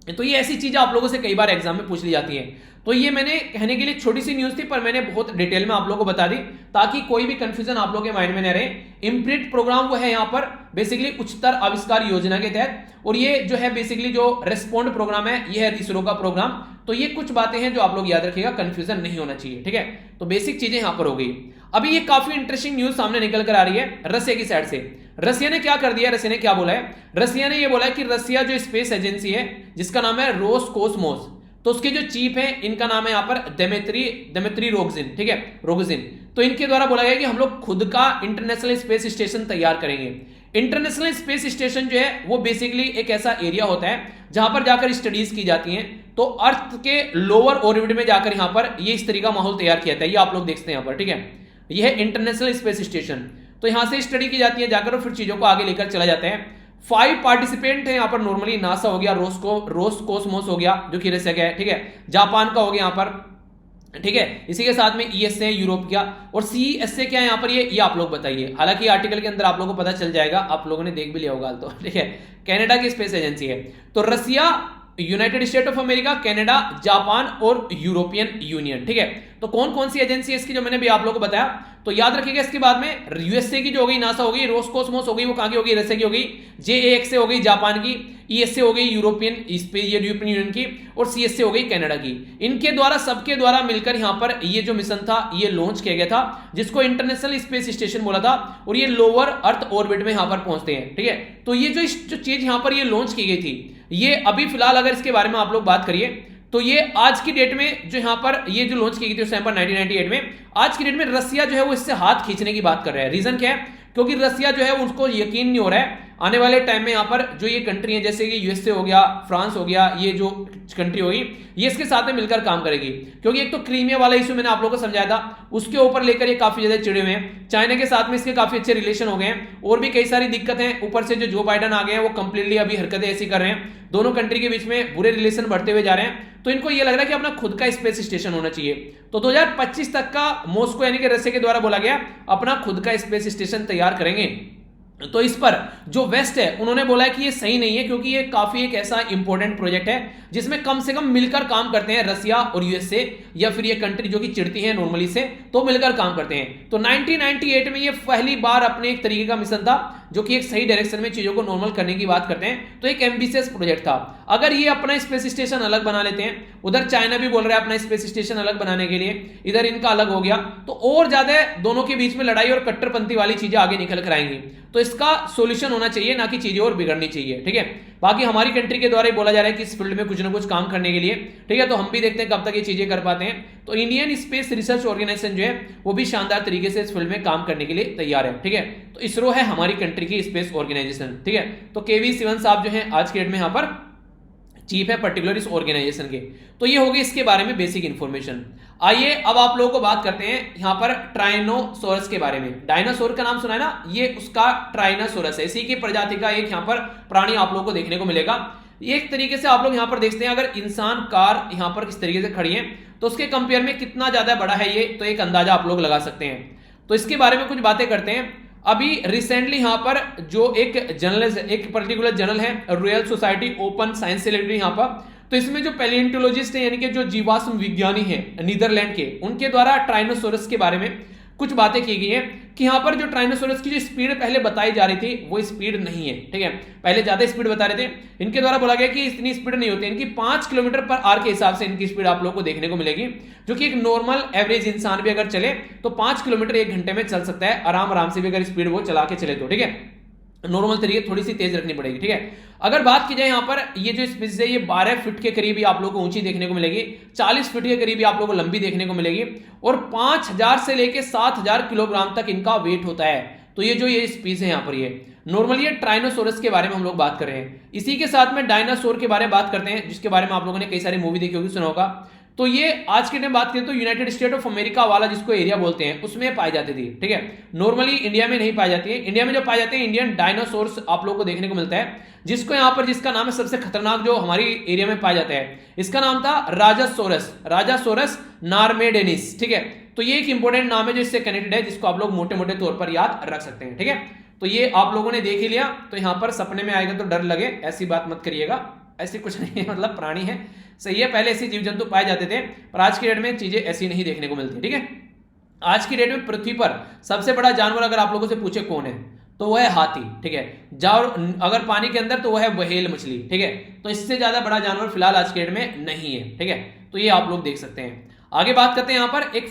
Speaker 1: तो ये ऐसी चीजें आप लोगों से कई बार एग्जाम में पूछ ली जाती हैं। तो ये मैंने कहने के लिए छोटी सी न्यूज थी, पर मैंने बहुत डिटेल में आप लोगों को बता दी, ताकि कोई भी कंफ्यूजन आप लोगों के माइंड में न रहे। इम्प्रिंट प्रोग्राम वो है यहाँ पर बेसिकली उच्चतर आविष्कार योजना के तहत, और ये जो है बेसिकली जो रेस्पॉन्ड प्रोग्राम है ये है इसरो का प्रोग्राम। तो ये कुछ बातें हैं जो आप लोग याद रखिएगा, कंफ्यूजन नहीं होना चाहिए, ठीक है। तो बेसिक चीजें यहां पर हो गई। अभी ये काफी इंटरेस्टिंग न्यूज सामने निकल कर आ रही है रसिया की साइड से। रसिया ने क्या कर दिया, रसिया ने क्या बोला है, रसिया ने ये बोला है कि रसिया जो स्पेस एजेंसी है जिसका नाम है रोसकोसमोस, तो उसके जो चीफ है इनका नाम है यहाँ पर दिमित्री रोगजिन, ठीक है, रोगजिन। तो इनके द्वारा बोला गया कि हम लोग खुद का इंटरनेशनल स्पेस स्टेशन तैयार करेंगे। इंटरनेशनल स्पेस स्टेशन जो है वो बेसिकली एक ऐसा एरिया होता है जहां पर जाकर स्टडीज की जाती हैं। तो अर्थ के लोअर ऑर्बिट में जाकर यहां पर ये इस तरीका माहौल तैयार किया था, ये आप लोग देखते हैं यहां पर, ठीक है। यह है इंटरनेशनल स्पेस स्टेशन। तो यहां से स्टडी की जाती है जाकर, और फिर चीजों को आगे लेकर चला जाता है। 5 पार्टिसिपेंट है यहाँ पर नॉर्मली, नासा हो गया, रोसकोसमोस हो गया जो कि रसिया का है, ठीक है, जापान का हो गया यहाँ पर, ठीक है। इसी के साथ में ESA यूरोप का, और CSA क्या है यहाँ पर, ये आप लोग बताइए। हालांकि आर्टिकल के अंदर आप लोगों को पता चल जाएगा, आप लोगों ने देख भी लिया होगा, तो ठीक है, कनाडा की स्पेस एजेंसी है। तो Russia United State of America, Canada, Japan और यूरोपियन यूनियन। ठीक है, तो कौन कौन सी एजेंसी है इसकी जो मैंने भी आप लोगों को बताया, तो याद रखिएगा। इसके बाद में यूएसए की जो होगी नासा होगी, रोस्कोसमोस होगी, वो कहां की होगी, रशिया की होगी, जेएएक्सए हो गई जापान की, ईएसए हो गई यूरोपियन यूनियन की, और सीएसए हो गई कनाडा की। इनके द्वारा सबके द्वारा मिलकर यहां पर ये जो मिशन था ये लॉन्च किया गया था, जिसको इंटरनेशनल स्पेस स्टेशन बोला था, और ये लोअर अर्थ ऑर्बिट में यहां पर पहुंचते हैं। ठीक है, तो ये जो चीज यहां पर ये लॉन्च की गई थी, ये अभी फिलहाल अगर इसके बारे में आप लोग बात करिए तो ये आज की डेट में जो यहां पर ये जो लॉन्च की गई थी उस टाइम पर 1998 में, आज की डेट में रसिया जो है वो इससे हाथ खींचने की बात कर रहा है। रीजन क्या है, क्योंकि रसिया जो है उसको यकीन नहीं हो रहा है आने वाले टाइम में यहाँ पर जो ये कंट्री है जैसे कि यूएसए हो गया, फ्रांस हो गया, ये जो कंट्री होगी ये इसके साथ में मिलकर काम करेगी, क्योंकि एक तो क्रीमिया वाला इशू मैंने आप लोगों को समझाया था, उसके ऊपर लेकर ये काफी ज्यादा चिड़े हुए हैं। चाइना के साथ में इसके काफी अच्छे रिलेशन हो गए हैं, और भी कई सारी दिक्कतें, ऊपर से जो बाइडन आ गए हैं वो कंप्लीटली अभी हरकतें ऐसी कर रहे हैं, दोनों कंट्री के बीच में बुरे रिलेशन बढ़ते हुए जा रहे हैं। तो इनको ये लग रहा है कि अपना खुद का स्पेस स्टेशन होना चाहिए। तो 2025 तक का मॉस्को यानी कि रशिया के द्वारा बोला गया अपना खुद का स्पेस स्टेशन तैयार करेंगे। तो इस पर जो वेस्ट है उन्होंने बोला है कि ये सही नहीं है, क्योंकि ये काफी एक ऐसा इंपॉर्टेंट प्रोजेक्ट है जिसमें कम से कम मिलकर काम करते हैं रसिया और यूएसए, या फिर ये कंट्री जो कि चिढ़ती है नॉर्मली से, तो मिलकर काम करते हैं। तो 1998 में ये पहली बार अपने एक तरीके का मिशन था जो कि एक सही डायरेक्शन में चीजों को नॉर्मल करने की बात करते हैं। तो एक एम्बिशियस प्रोजेक्ट था। अगर ये अपना स्पेस स्टेशन अलग बना लेते हैं, उधर चाइना भी बोल रहा है अपना स्पेस स्टेशन अलग बनाने के लिए, इधर इनका अलग हो गया, तो और ज्यादा दोनों के बीच में लड़ाई और कट्टरपंथी वाली चीजें आगे निकल कर आएंगी। तो इसका सोल्यूशन होना चाहिए, ना कि चीजें और बिगड़नी चाहिए। ठीक है, बाकी हमारी कंट्री के द्वारा ही बोला जा रहा है कि इस फील्ड में कुछ ना कुछ काम करने के लिए। ठीक है, तो हम भी देखते हैं कब तक ये चीजें कर पाते हैं। तो इंडियन स्पेस रिसर्च ऑर्गेनाइजेशन जो है वो भी शानदार तरीके से इस फील्ड में काम करने के लिए तैयार है। ठीक है, तो इसरो है हमारी कंट्री की स्पेस ऑर्गेनाइजेशन। ठीक है, तो केवी सिवन साहब जो है आज के डेट में यहाँ पर चीफ है पर्टिकुलर इस ऑर्गेनाइजेशन के। तो ये होगी इसके बारे में बेसिक इंफॉर्मेशन। आइए अब आप लोगों को बात करते हैं यहां पर ट्राइनोसोरस के बारे में। डायनासोर का नाम सुना है ना, ये उसका ट्राइनोसोरस है, इसी की प्रजाति का एक यहां पर प्राणी आप लोगों को देखने को मिलेगा। एक तरीके से आप लोग यहां पर देखते हैं, अगर इंसान कार यहां पर किस तरीके से खड़ी है तो उसके कंपेयर में कितना ज्यादा बड़ा है ये, तो एक अंदाजा आप लोग लगा सकते हैं। तो इसके बारे में कुछ बातें करते हैं। अभी रिसेंटली यहां पर जो एक जर्नल, एक पर्टिकुलर जर्नल है royal society open science literature यहां पर, तो इसमें जो पैलियोंटोलॉजिस्ट है यानी कि जो जीवाश्म विज्ञानी है नीदरलैंड के, उनके द्वारा ट्राइनोसोरस के बारे में कुछ बातें की गई है कि यहां पर जो ट्राइनोसोरस की जो स्पीड पहले बताई जा रही थी वो स्पीड नहीं है। ठीक है, पहले ज्यादा स्पीड बता रहे थे, इनके द्वारा बोला गया कि इतनी स्पीड नहीं होती, इनकी 5 किलोमीटर पर आवर के हिसाब से इनकी स्पीड आप लोगों को देखने को मिलेगी, जो कि एक नॉर्मल एवरेज इंसान भी अगर चले तो 5 किलोमीटर 1 घंटे में चल सकता है आराम से भी, अगर स्पीड वो चला के चले तो। ठीक है, नॉर्मल तरीके थोड़ी सी तेज रखनी पड़ेगी। ठीक है, अगर बात की जाए यहां पर ये जो स्पीसीज है ये 12 फीट के करीब ही आप लोगों को ऊंची देखने को मिलेगी, 40 फीट के करीब आप लोगों को लंबी देखने को मिलेगी, और 5000 से लेके 7000 किलोग्राम तक इनका वेट होता है। तो ये जो ये स्पीसीज है यहां पर, ये नॉर्मली ये ट्राइनोसोरस के बारे में हम लोग बात कर रहे हैं। इसी के साथ में डायनासोर के बारे में बात करते हैं, जिसके बारे में आप लोगों ने कई सारी मूवी देखी होगी, सुना होगा। तो ये आज के टाइम बात करें तो यूनाइटेड स्टेट ऑफ अमेरिका वाला जिसको एरिया बोलते हैं उसमें पाई जाती थी। ठीक है, नॉर्मली इंडिया में नहीं पाई जाती है। इंडिया में जो पाई जाते हैं इंडियन डायनासोर्स आप लोगों को देखने को मिलता है, जिसको यहाँ पर जिसका नाम है सबसे खतरनाक जो हमारी एरिया में पाया जाता है, इसका नाम था राजासोरस नार्मेडेनिस। ठीक है, तो ये एक इंपॉर्टेंट नाम है जो इससे कनेक्टेड है, जिसको आप लोग मोटे मोटे तौर पर याद रख सकते हैं। ठीक है, तो ये आप लोगों ने देख ही लिया। तो यहाँ पर सपने में आएगा तो डर लगे, ऐसी बात मत करिएगा, ऐसी कुछ नहीं है, मतलब प्राणी है, सही है। पहले ऐसे जीव जंतु पाए जाते थे, पर आज की डेट में चीजें ऐसी नहीं देखने को मिलती। ठीक है, आज की डेट में पृथ्वी पर सबसे बड़ा जानवर अगर आप लोगों से पूछे कौन है तो वह है हाथी। ठीक है, अगर पानी के अंदर तो वह है व्हेल मछली। ठीक है, तो इससे ज्यादा बड़ा जानवर फिलहाल आज की डेट में नहीं है। ठीक है, तो ये आप लोग देख सकते हैं। आगे बात करते हैं यहाँ पर एक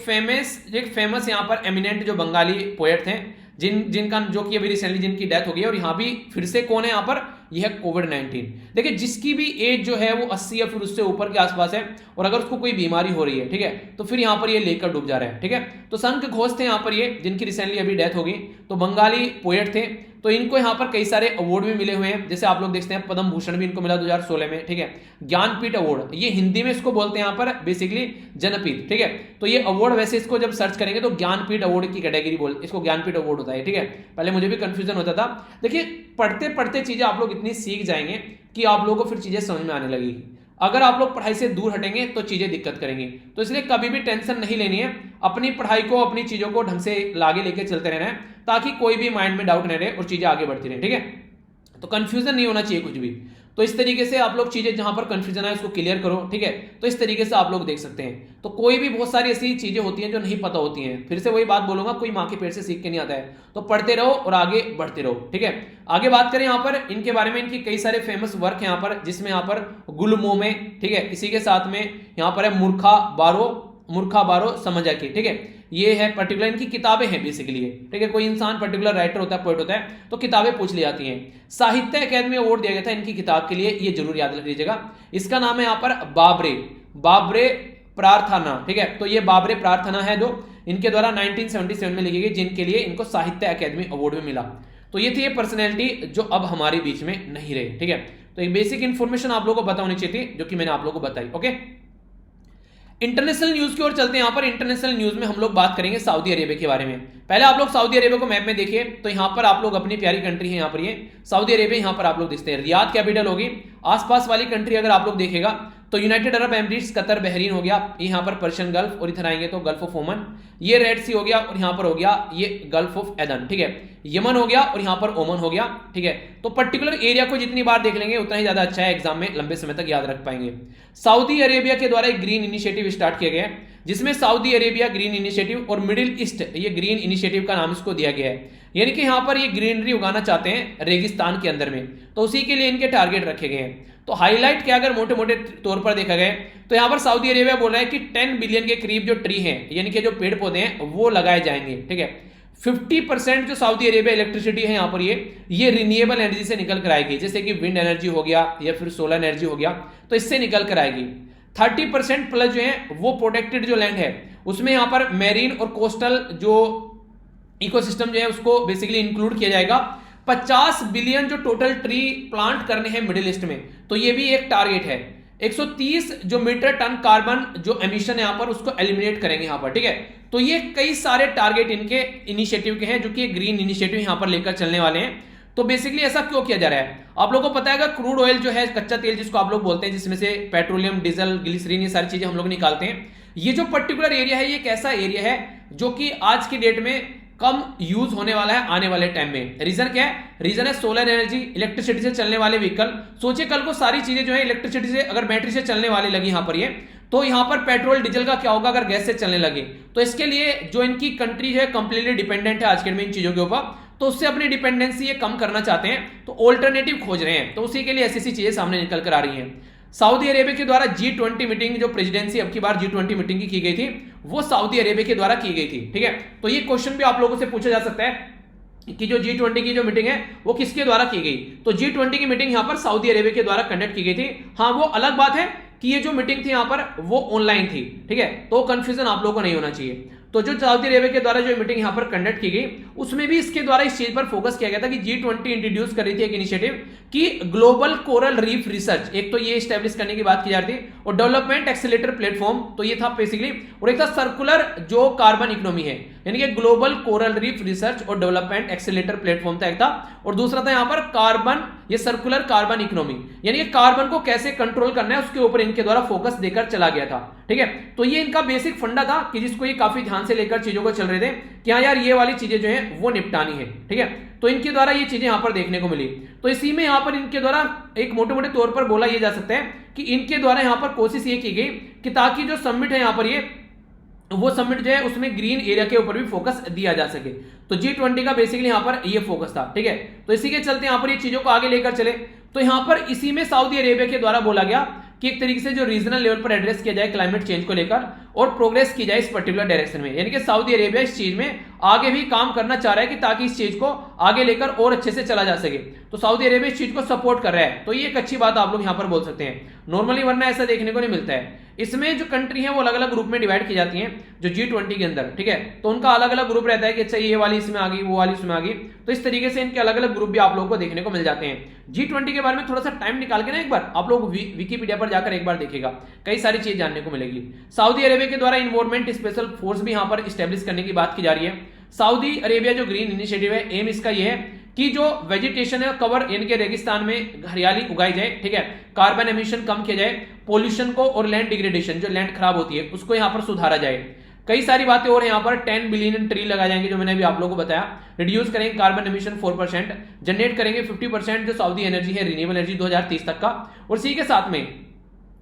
Speaker 1: फेमस यहाँ पर एमिनेंट जो बंगाली पोएट थे, जिनका जो कि अभी रिसेंटली जिनकी डेथ हो गई, और यहाँ भी फिर से कौन है यहाँ पर, यह है कोविड-19। देखिए जिसकी भी एज जो है वो 80 या फिर उससे ऊपर के आसपास है, और अगर उसको कोई बीमारी हो रही है, ठीक है, तो फिर यहाँ पर ये लेकर डूब जा रहा है। ठीक है, तो संघ घोष थे यहाँ पर ये, जिनकी रिसेंटली अभी डेथ हो गई, तो बंगाली पोएट थे। तो इनको यहाँ पर कई सारे अवार्ड भी मिले हुए हैं, जैसे आप लोग देखते हैं पद्म भूषण भी इनको मिला 2016 में। ठीक है, ज्ञानपीठ अवार्ड, ये हिंदी में इसको बोलते हैं यहाँ पर बेसिकली जनपीठ। ठीक है, तो ये अवार्ड वैसे इसको जब सर्च करेंगे तो ज्ञानपीठ अवार्ड की कैटेगरी बोल, इसको ज्ञानपीठ अवार्ड होता है। ठीक है, पहले मुझे भी कंफ्यूजन होता था। देखिए पढ़ते पढ़ते चीजें आप लोग इतनी सीख जाएंगे कि आप लोगों को फिर चीजें समझ में आने लगेगी। अगर आप लोग पढ़ाई से दूर हटेंगे तो चीजें दिक्कत करेंगी। तो इसलिए कभी भी टेंशन नहीं लेनी है, अपनी पढ़ाई को अपनी चीजों को ढंग से आगे लेके चलते रहना है, ताकि कोई भी माइंड में डाउट नहीं रहे और चीजें आगे बढ़ती रहे। ठीक है, तो कंफ्यूजन नहीं होना चाहिए कुछ भी। तो इस तरीके से आप लोग चीजें जहां पर कंफ्यूजन है उसको क्लियर करो, ठीक है। तो इस तरीके से आप लोग देख सकते हैं। तो कोई भी बहुत सारी ऐसी चीजें होती हैं जो नहीं पता होती हैं, फिर से वही बात बोलूंगा, कोई माँ के पेट से सीख के नहीं आता है, तो पढ़ते रहो और आगे बढ़ते रहो, ठीक है। आगे बात करें यहाँ पर इनके बारे में, इनकी कई सारे फेमस वर्क है यहाँ पर, जिसमें यहाँ पर गुलमोमे, ठीक है, इसी के साथ में यहाँ पर है मूर्खा बारो समझाकी, ठीक है। ये है पर्टिकुलर इनकी किताबें हैं बेसिकली, ठीक है। कोई इंसान पर्टिकुलर राइटर होता है, पोएट होता है, तो किताबें पूछ ली जाती हैं। साहित्य अकादमी अवार्ड दिया गया था इनकी किताब के लिए, ये जरूर याद रख लीजिएगा। इसका नाम है यहाँ पर बाबरे प्रार्थना, ठीक है। तो ये बाबरे प्रार्थना है जो इनके द्वारा 1977 में लिखी गई, जिनके लिए इनको साहित्य अकादमी अवार्ड में मिला। तो ये थी ये पर्सनैलिटी जो अब हमारे बीच में नहीं रहे, ठीक है। तो एक बेसिक इंफॉर्मेशन आप लोगों को पता होनी चाहिए थी, जो कि मैंने आप लोगों को बताई, ओके। इंटरनेशनल न्यूज की ओर चलते हैं। यहाँ पर इंटरनेशनल न्यूज में हम लोग बात करेंगे सऊदी अरेबिया के बारे में। पहले आप लोग सऊदी अरेबिया को मैप में देखिए, तो यहाँ पर आप लोग अपनी प्यारी कंट्री है, यहाँ पर ये सऊदी अरेबिया यहाँ पर आप लोग देखते हैं, रियाद कैपिटल होगी। आसपास वाली कंट्री अगर आप लोग देखेगा तो United Arab Emirates, Qatar, Bahrain हो गया, यहाँ पर पर्शियन गल्फ, और इधर आएंगे तो गल्फ ऑफ ओमन, ये रेड सी हो गया, और यहाँ पर हो गया ये गल्फ ऑफ एदन, ठीक है। यमन हो गया और यहाँ पर ओमन हो गया, ठीक है। तो पर्टिकुलर एरिया को जितनी बार देख लेंगे उतना ही ज्यादा अच्छा है, एग्जाम में लंबे समय तक याद रख पाएंगे। सऊदी अरेबिया के द्वारा एक ग्रीन इनिशिएटिव स्टार्ट किया गया है, जिसमें सऊदी अरेबिया ग्रीन इनिशिएटिव और मिडिल ईस्ट ये ग्रीन इनिशिएटिव का नाम इसको दिया गया है। यानी कि यहाँ पर ये ग्रीनरी उगाना चाहते हैं रेगिस्तान के अंदर में, तो उसी के लिए इनके टारगेट रखे गए हैं। तो हाईलाइट क्या अगर मोटे मोटे तौर पर देखा गया तो यहाँ पर सऊदी अरेबिया बोल रहा है कि 10 बिलियन के करीब जो ट्री हैं, यानी कि जो पेड़ पौधे हैं वो लगाए जाएंगे, ठीक है। 50% जो सऊदी अरेबिया इलेक्ट्रिसिटी है यहाँ पर ये रिन्यूएबल एनर्जी से निकल कर आएगी, जैसे कि विंड एनर्जी हो गया या फिर सोलर एनर्जी हो गया, तो इससे निकल कर आएगी। 30% प्लस जो है वो प्रोटेक्टेड जो लैंड है उसमें यहाँ पर मैरीन और कोस्टल जो इकोसिस्टम जो है उसको बेसिकली इंक्लूड किया जाएगा। 50 बिलियन जो टोटल ट्री प्लांट करने हैं मिडिल ईस्ट में, तो ये भी एक टारगेट है। 130 जो मीटर टन कार्बन जो एमिशन है यहाँ पर उसको एलिमिनेट करेंगे यहाँ पर, ठीक है। तो ये कई सारे टारगेट इनके इनिशिएटिव के हैं, जो कि ग्रीन इनिशिएटिव यहाँ पर लेकर चलने वाले हैं। तो बेसिकली ऐसा क्यों किया जा रहा है, आप लोगों को पता है क्रूड ऑयल जो है, कच्चा तेल जिसको आप लोग बोलते हैं, जिसमें से पेट्रोलियम, डीजल, ग्लिसरीन, ये सारी चीजें हम लोग निकालते हैं। ये जो पर्टिकुलर एरिया है ये एक ऐसा एरिया है जो कि आज की डेट में कम यूज होने वाला है आने वाले टाइम में। रीजन क्या है, रीजन है सोलर एनर्जी, इलेक्ट्रिसिटी से चलने वाले व्हीकल। सोचिए कल को सारी चीजें जो है इलेक्ट्रिसिटी से, अगर बैटरी से चलने वाली लगी यहाँ पर ये, तो यहाँ पर पेट्रोल डीजल का क्या होगा अगर गैस से चलने लगे। तो इसके लिए जो इनकी कंट्री है कंप्लीटली डिपेंडेंट है आज के में इन चीजों के ऊपर, तो उससे अपनी डिपेंडेंसी ये कम करना चाहते हैं, तो ऑल्टरनेटिव खोज रहे हैं। तो उसी के लिए ऐसी चीजें सामने निकल कर आ रही हैं। सऊदी अरेबिया के द्वारा G20 मीटिंग, जो प्रेसिडेंसी अब की बार G20 मीटिंग की गई थी, वो सऊदी अरेबिया के द्वारा की गई थी, ठीक है। तो ये क्वेश्चन भी आप लोगों से पूछा जा सकता है कि जो G20 की जो मीटिंग है वो किसके द्वारा की गई। तो G20 की मीटिंग यहाँ पर सऊदी अरेबिया के द्वारा कंडक्ट की गई थी। हाँ, वो अलग बात है कि ये जो मीटिंग थी यहाँ पर वो ऑनलाइन थी, ठीक है। तो कंफ्यूजन आप लोगों को नहीं होना चाहिए। तो जो सऊदी अरेबिया के द्वारा जो मीटिंग यहाँ पर कंडक्ट की गई उसमें भी इसके द्वारा इस चीज पर फोकस किया गया था कि G20 इंट्रोड्यूस कर रही थी एक इनिशिएटिव कि ग्लोबल कोरल रीफ रिसर्च, एक तो ये स्टैब्लिश करने की बात की जा रही थी, और डेवलपमेंट एक्सेलेरेटर प्लेटफॉर्म, तो ये था बेसिकली, और एक था सर्कुलर जो कार्बन इकोनॉमी है, यानी कि ग्लोबल कोरल रीफ रिसर्च और डेवलपमेंट एक्सेलेरेटर प्लेटफॉर्म था एक था, और दूसरा था यहाँ पर कार्बन, ये सर्कुलर कार्बन इकोनॉमी, यानी कि कार्बन को कैसे कंट्रोल करना है उसके ऊपर इनके द्वारा फोकस देकर चला गया था, ठीक है। तो ये इनका बेसिक फंडा था कि जिसको ये काफी ध्यान से लेकर चीजों को चल रहे थे कि हाँ यार ये वाली चीजें जो है वो निपटानी है, ठीक है। तो इनके द्वारा ये चीजें यहाँ पर देखने को मिली। तो इसी में यहाँ पर इनके द्वारा एक मोटे मोटे तौर पर बोला ये जा सकता है कि इनके द्वारा यहाँ पर कोशिश ये की गई कि ताकि जो समिट है यहाँ पर ये, वो समिट जो है उसमें ग्रीन एरिया के ऊपर भी फोकस दिया जा सके। तो G20 का बेसिकली यहाँ पर ये फोकस था, ठीक है। तो इसी के चलते यहाँ पर ये चीजों को आगे लेकर चले। तो यहाँ पर इसी में सऊदी अरेबिया के द्वारा बोला गया कि एक तरीके से जो रीजनल लेवल पर एड्रेस किया जाए क्लाइमेट चेंज को लेकर और प्रोग्रेस की जाए इस पर्टिकुलर डायरेक्शन में, यानी कि सऊदी अरेबिया इस चीज में आगे भी काम करना चाह रहा है कि ताकि इस चीज को आगे लेकर और अच्छे से चला जा सके। तो सऊदी अरेबिया इस चीज को सपोर्ट कर रहा है, तो ये एक अच्छी बात आप लोग यहाँ पर बोल सकते हैं। नॉर्मली वरना ऐसा देखने को नहीं मिलता है। इसमें जो कंट्री है वो अलग अलग ग्रुप में डिवाइड की जाती हैं जो G20 के अंदर, ठीक है। तो उनका अलग अलग ग्रुप रहता है कि अच्छा ये वाली इसमें आ गई, वो वाली इसमें आ गई। तो इस तरीके से इनके अलग अलग ग्रुप भी आप लोगों को देखने को मिल जाते हैं। G20 के बारे में थोड़ा सा टाइम निकाल के ना एक बार आप लोग विकीपीडिया पर जाकर एक बार देखिएगा, कई सारी चीज जानने को मिलेगी। सऊदी अरेबिया के द्वारा इन्वायरमेंट स्पेशल फोर्स भी यहाँ पर स्टैब्लिश करने की बात की जा रही है। सऊदी अरेबिया जो ग्रीन इनिशिएटिव है, एम इसका ये है कि जो वेजिटेशन है कवर, यानी कि रेगिस्तान में हरियाली उगाई जाए, ठीक है। कार्बन एमिशन कम किया जाए, पोल्यूशन को और लैंड डिग्रेडेशन, जो लैंड खराब होती है उसको यहाँ पर सुधारा जाए। कई सारी बातें और यहाँ पर 10 बिलियन ट्री लगाए जाएंगे जो मैंने अभी आप लोगों को बताया। रिड्यूस करेंगे कार्बन एमिशन 4%, जनरेट करेंगे 50% जो सऊदी एनर्जी है रिन्यूएबल एनर्जी 2030 तक का। और इसी के साथ में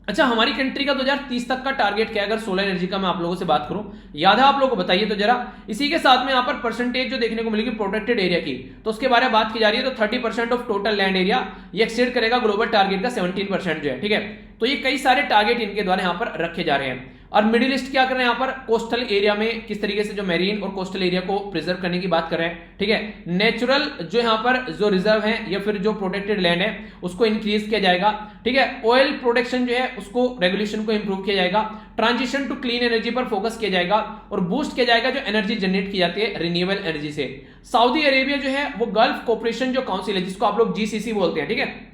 Speaker 1: अच्छा हमारी कंट्री का 2030 तक का टारगेट क्या है अगर सोलर एनर्जी का मैं आप लोगों से बात करूं, याद है आप लोगों को बताइए तो जरा। इसी के साथ में यहाँ पर परसेंटेज जो देखने को मिलेगी प्रोटेक्टेड एरिया की, तो उसके बारे में बात की जा रही है। तो 30% ऑफ टोटल लैंड एरिया ये एक्सीड करेगा ग्लोबल टारगेट का 17% जो है, ठीक है। तो ये कई सारे टारगेट इनके द्वारा यहाँ पर रखे जा रहे हैं। और मिडिल ईस्ट क्या कर रहे हैं यहाँ पर, कोस्टल एरिया में किस तरीके से जो मैरीन और कोस्टल एरिया को प्रिजर्व करने की बात कर रहे हैं, ठीक है। नेचुरल जो यहाँ पर जो रिजर्व है या फिर जो प्रोटेक्टेड लैंड है उसको इंक्रीज किया जाएगा, ठीक है। ऑयल प्रोडक्शन जो है उसको रेगुलेशन को इंप्रूव किया जाएगा। ट्रांजिशन टू क्लीन एनर्जी पर फोकस किया जाएगा और बूस्ट किया जाएगा जो एनर्जी जनरेट की जाती है रिन्यूएबल एनर्जी से। सऊदी अरेबिया जो है वो गल्फ कोऑपरेशन जो काउंसिल है जिसको आप लोग जीसीसी बोलते हैं, ठीक है।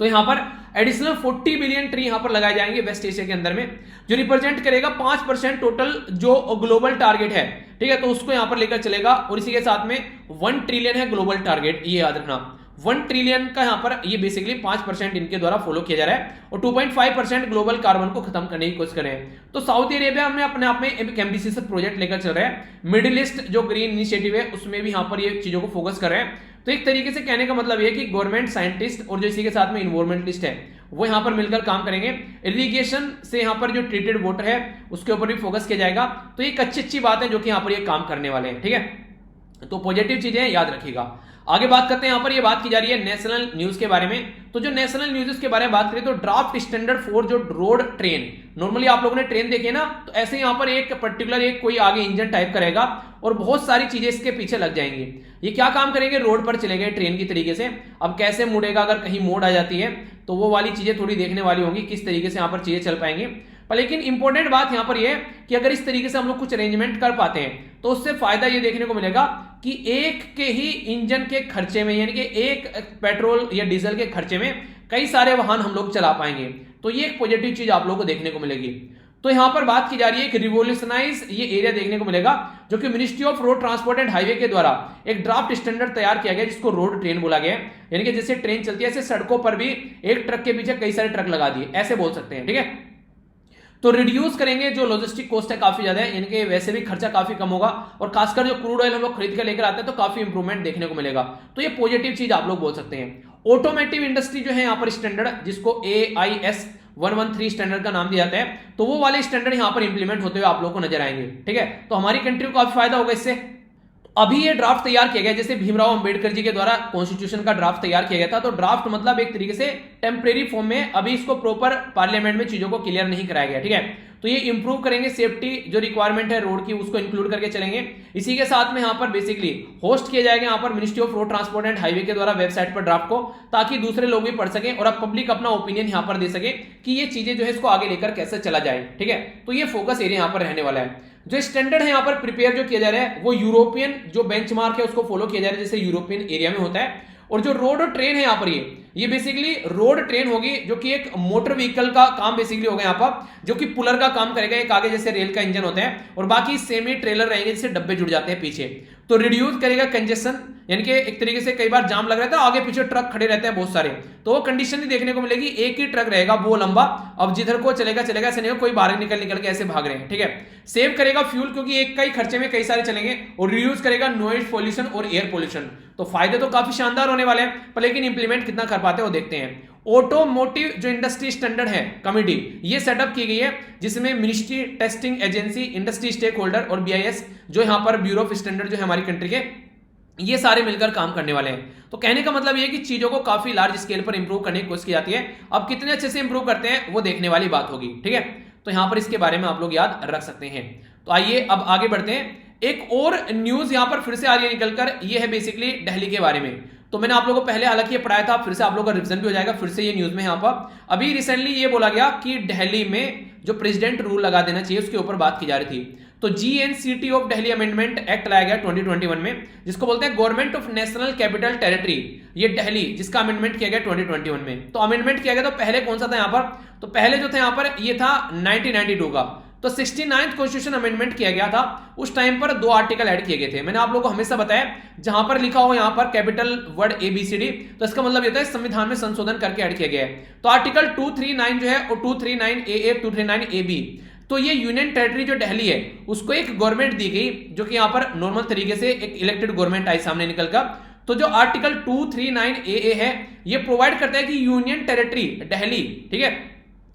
Speaker 1: तो यहां पर एडिशनल 40 बिलियन ट्री यहां पर लगाए जाएंगे वेस्ट एशिया के अंदर में, जो रिप्रेजेंट करेगा 5% टोटल जो ग्लोबल टारगेट है, ठीक है। तो उसको यहां पर लेकर चलेगा। और इसी के साथ में 1 ट्रिलियन है ग्लोबल टारगेट, ये याद रखना। 1 ट्रिलियन का यहां पर ये बेसिकली 5% इनके द्वारा फॉलो किया जा रहा है और 2.5% ग्लोबल कार्बन को खत्म करने की कोशिश कर रहे हैं। तो सऊदी अरेबिया में अपने आप में एक एम्बिशियस प्रोजेक्ट लेकर चल रहा है। मिडिल ईस्ट जो ग्रीन इनिशिएटिव है उसमें भी यहां पर ये चीजों को फोकस कर रहे हैं। तो एक तरीके से कहने का मतलब ये कि गवर्नमेंट, साइंटिस्ट और जो इसी के साथ में इन्वायरमेंटलिस्ट है वो यहां पर मिलकर काम करेंगे। इरिगेशन से यहां पर जो ट्रीटेड वाटर है उसके ऊपर भी फोकस किया जाएगा। तो एक अच्छी बात है जो कि यहां पर ये काम करने वाले हैं, ठीक है। तो पॉजिटिव चीजें याद रखिएगा। आगे बात करते हैं, यहां पर ये बात की जा रही है नेशनल न्यूज के बारे में। तो जो नेशनल न्यूज के बारे में बात करें तो ड्राफ्ट स्टैंडर्ड फॉर जो रोड ट्रेन, नॉर्मली आप लोगों ने ट्रेन देखी है ना, तो ऐसे यहां पर एक पर्टिकुलर एक कोई आगे इंजन टाइप करेगा और बहुत सारी चीजें इसके पीछे लग जाएंगी। ये क्या काम करेंगे, रोड पर चलेंगे ट्रेन की तरीके से। अब कैसे मुड़ेगा, अगर कहीं मोड़ आ जाती है तो वो वाली चीजें थोड़ी देखने वाली होंगी, किस तरीके से यहां पर चीजें चल पाएंगी। पर लेकिन इंपॉर्टेंट बात यहां पर ये कि अगर इस तरीके से हम लोग कुछ अरेंजमेंट कर पाते हैं तो उससे फायदा ये देखने को मिलेगा कि एक के ही इंजन के खर्चे में, यानी कि एक पेट्रोल या डीजल के खर्चे में कई सारे वाहन हम लोग चला पाएंगे। तो ये एक पॉजिटिव चीज आप लोगों को देखने को मिलेगी। तो यहां पर बात की जा रही है कि रिवोल्यूशनाइज ये एरिया देखने को मिलेगा जो कि ministry of road transport and highway के द्वारा एक ड्राफ्ट स्टैंडर्ड तैयार किया गया जिसको रोड ट्रेन बोला गया है। यानी कि जैसे ट्रेन चलती है ऐसे सड़कों पर भी एक ट्रक के पीछे कई सारे ट्रक लगा दिए, ऐसे बोल सकते हैं, ठीक है। तो रिड्यूस करेंगे जो लॉजिस्टिक कॉस्ट है काफी ज्यादा है, यानी कि वैसे भी खर्चा काफी कम होगा और खासकर जो क्रूड ऑयल हम लोग खरीद कर लेकर आते हैं तो काफी इंप्रूवमेंट देखने को मिलेगा। तो ये पॉजिटिव चीज आप लोग बोल सकते हैं। ऑटोमेटिव इंडस्ट्री जो है यहाँ पर स्टैंडर्ड जिसको AIS 113 स्टैंडर्ड का नाम दिया जाता है, तो वो वाले स्टैंडर्ड यहां पर इंप्लीमेंट होते हुए आप लोगों को नजर आएंगे, ठीक है। तो हमारी कंट्री को काफी फायदा होगा इससे। अभी ये ड्राफ्ट तैयार किया गया, जैसे भीमराव अंबेडकर जी के द्वारा कॉन्स्टिट्यूशन का ड्राफ्ट तैयार किया गया था, तो ड्राफ्ट मतलब एक तरीके से टेम्परेरी फॉर्म में, अभी इसको प्रॉपर पार्लियामेंट में चीजों को क्लियर नहीं कराया गया, ठीक है। तो ये इंप्रूव करेंगे, सेफ्टी जो रिक्वायरमेंट है रोड की उसको इंक्लूड करके चलेंगे। इसी के साथ में यहाँ पर बेसिकली होस्ट किया जाएगा यहाँ पर ministry of road transport and highway के द्वारा वेबसाइट पर ड्राफ्ट को, ताकि दूसरे लोग भी पढ़ सकें और अब पब्लिक अपना ओपिनियन यहाँ पर दे सके कि ये चीजें जो है इसको आगे लेकर कैसे चला जाए, ठीक है। तो ये फोकस एरिया यहाँ पर रहने वाला है। जो स्टैंडर्ड है यहाँ पर प्रिपेयर जो किया जा रहा है वो यूरोपियन जो बेंचमार्क है उसको फॉलो किया जा रहा है, जैसे यूरोपियन एरिया में होता है। और जो रोड और ट्रेन है यहाँ पर ये बेसिकली रोड ट्रेन होगी जो कि एक मोटर व्हीकल का काम बेसिकली होगा यहाँ पर, जो कि पुलर का काम करेगा, एक आगे जैसे रेल का इंजन होता है और बाकी सेमी ट्रेलर रहेंगे जिससे डब्बे जुड़ जाते हैं पीछे। तो रिड्यूस करेगा कंजेशन, यानी कि एक तरीके से कई बार जाम लग रहा था, आगे पीछे ट्रक खड़े रहते हैं बहुत सारे, तो वो कंडीशन नहीं देखने को मिलेगी। एक ही ट्रक रहेगा वो लंबा, अब जिधर को चलेगा ऐसे नहीं कोई बाहर निकल के ऐसे भाग रहे हैं, ठीक है। सेव करेगा फ्यूल क्योंकि एक का ही खर्चे में कई सारे चलेंगे। और रिड्यूस करेगा नॉइज पोल्यूशन और एयर पोल्यूशन। तो फायदे तो काफी शानदार होने वाले हैं, पर लेकिन इंप्लीमेंट कितना कर पाते हैं वो देखते हैं। ऑटोमोटिव जो इंडस्ट्री स्टैंडर्ड है कमिटी ये सेटअप की गई है, जिसमें ministry, testing agency, industry stakeholder और BIS जो यहां पर ब्यूरो ऑफ स्टैंडर्ड जो है हमारी कंट्री के, ये सारे मिलकर काम करने वाले हैं। तो कहने का मतलब ये कि चीजों को काफी लार्ज स्केल पर इंप्रूव करने की कोशिश की जाती है। अब कितने अच्छे से इंप्रूव करते हैं वो देखने वाली बात होगी, ठीक है। तो यहां पर इसके बारे में आप लोग याद रख सकते हैं। तो आइए अब आगे बढ़ते हैं। एक और न्यूज यहां पर फिर से आ रही है निकलकर, ये है बेसिकली दिल्ली के बारे में। तो मैंने आप लोगों को पहले हालांकि ये पढ़ाया था, फिर से आप लोगों का रिवीजन भी हो जाएगा, फिर से ये न्यूज में यहाँ पर अभी रिसेंटली ये बोला गया कि दिल्ली में जो प्रेसिडेंट रूल लगा देना चाहिए उसके ऊपर बात की जा रही थी। तो GNCT of Delhi amendment act लाया गया 2021 में, जिसको बोलते हैं government of national capital territory, ये दिल्ली, जिसका अमेंडमेंट किया गया 2021 में। तो अमेंडमेंट किया गया तो पहले कौन सा था यहाँ पर, तो पहले जो था यहाँ पर ये था 1992 का। तो 69th कॉन्स्टिट्यूशन अमेंडमेंट किया गया था, उस टाइम पर 2 आर्टिकल ऐड किए गए थे। मैंने आप लोगों को हमेशा बताया जहां पर लिखा हो यहाँ पर कैपिटल वर्ड ABCD, तो इसका मतलब ये होता है संविधान में संशोधन करके ऐड किया गया है। तो आर्टिकल 239 जो है और 239AA 239AB, तो ये यूनियन टेरिटरी जो दिल्ली है उसको एक गवर्नमेंट दी गई, जो कि यहां पर नॉर्मल तरीके से एक इलेक्टेड गवर्नमेंट आई सामने निकलकर। तो जो आर्टिकल 239 ए है ये प्रोवाइड करता है कि यूनियन टेरिटरी दिल्ली, ठीक है,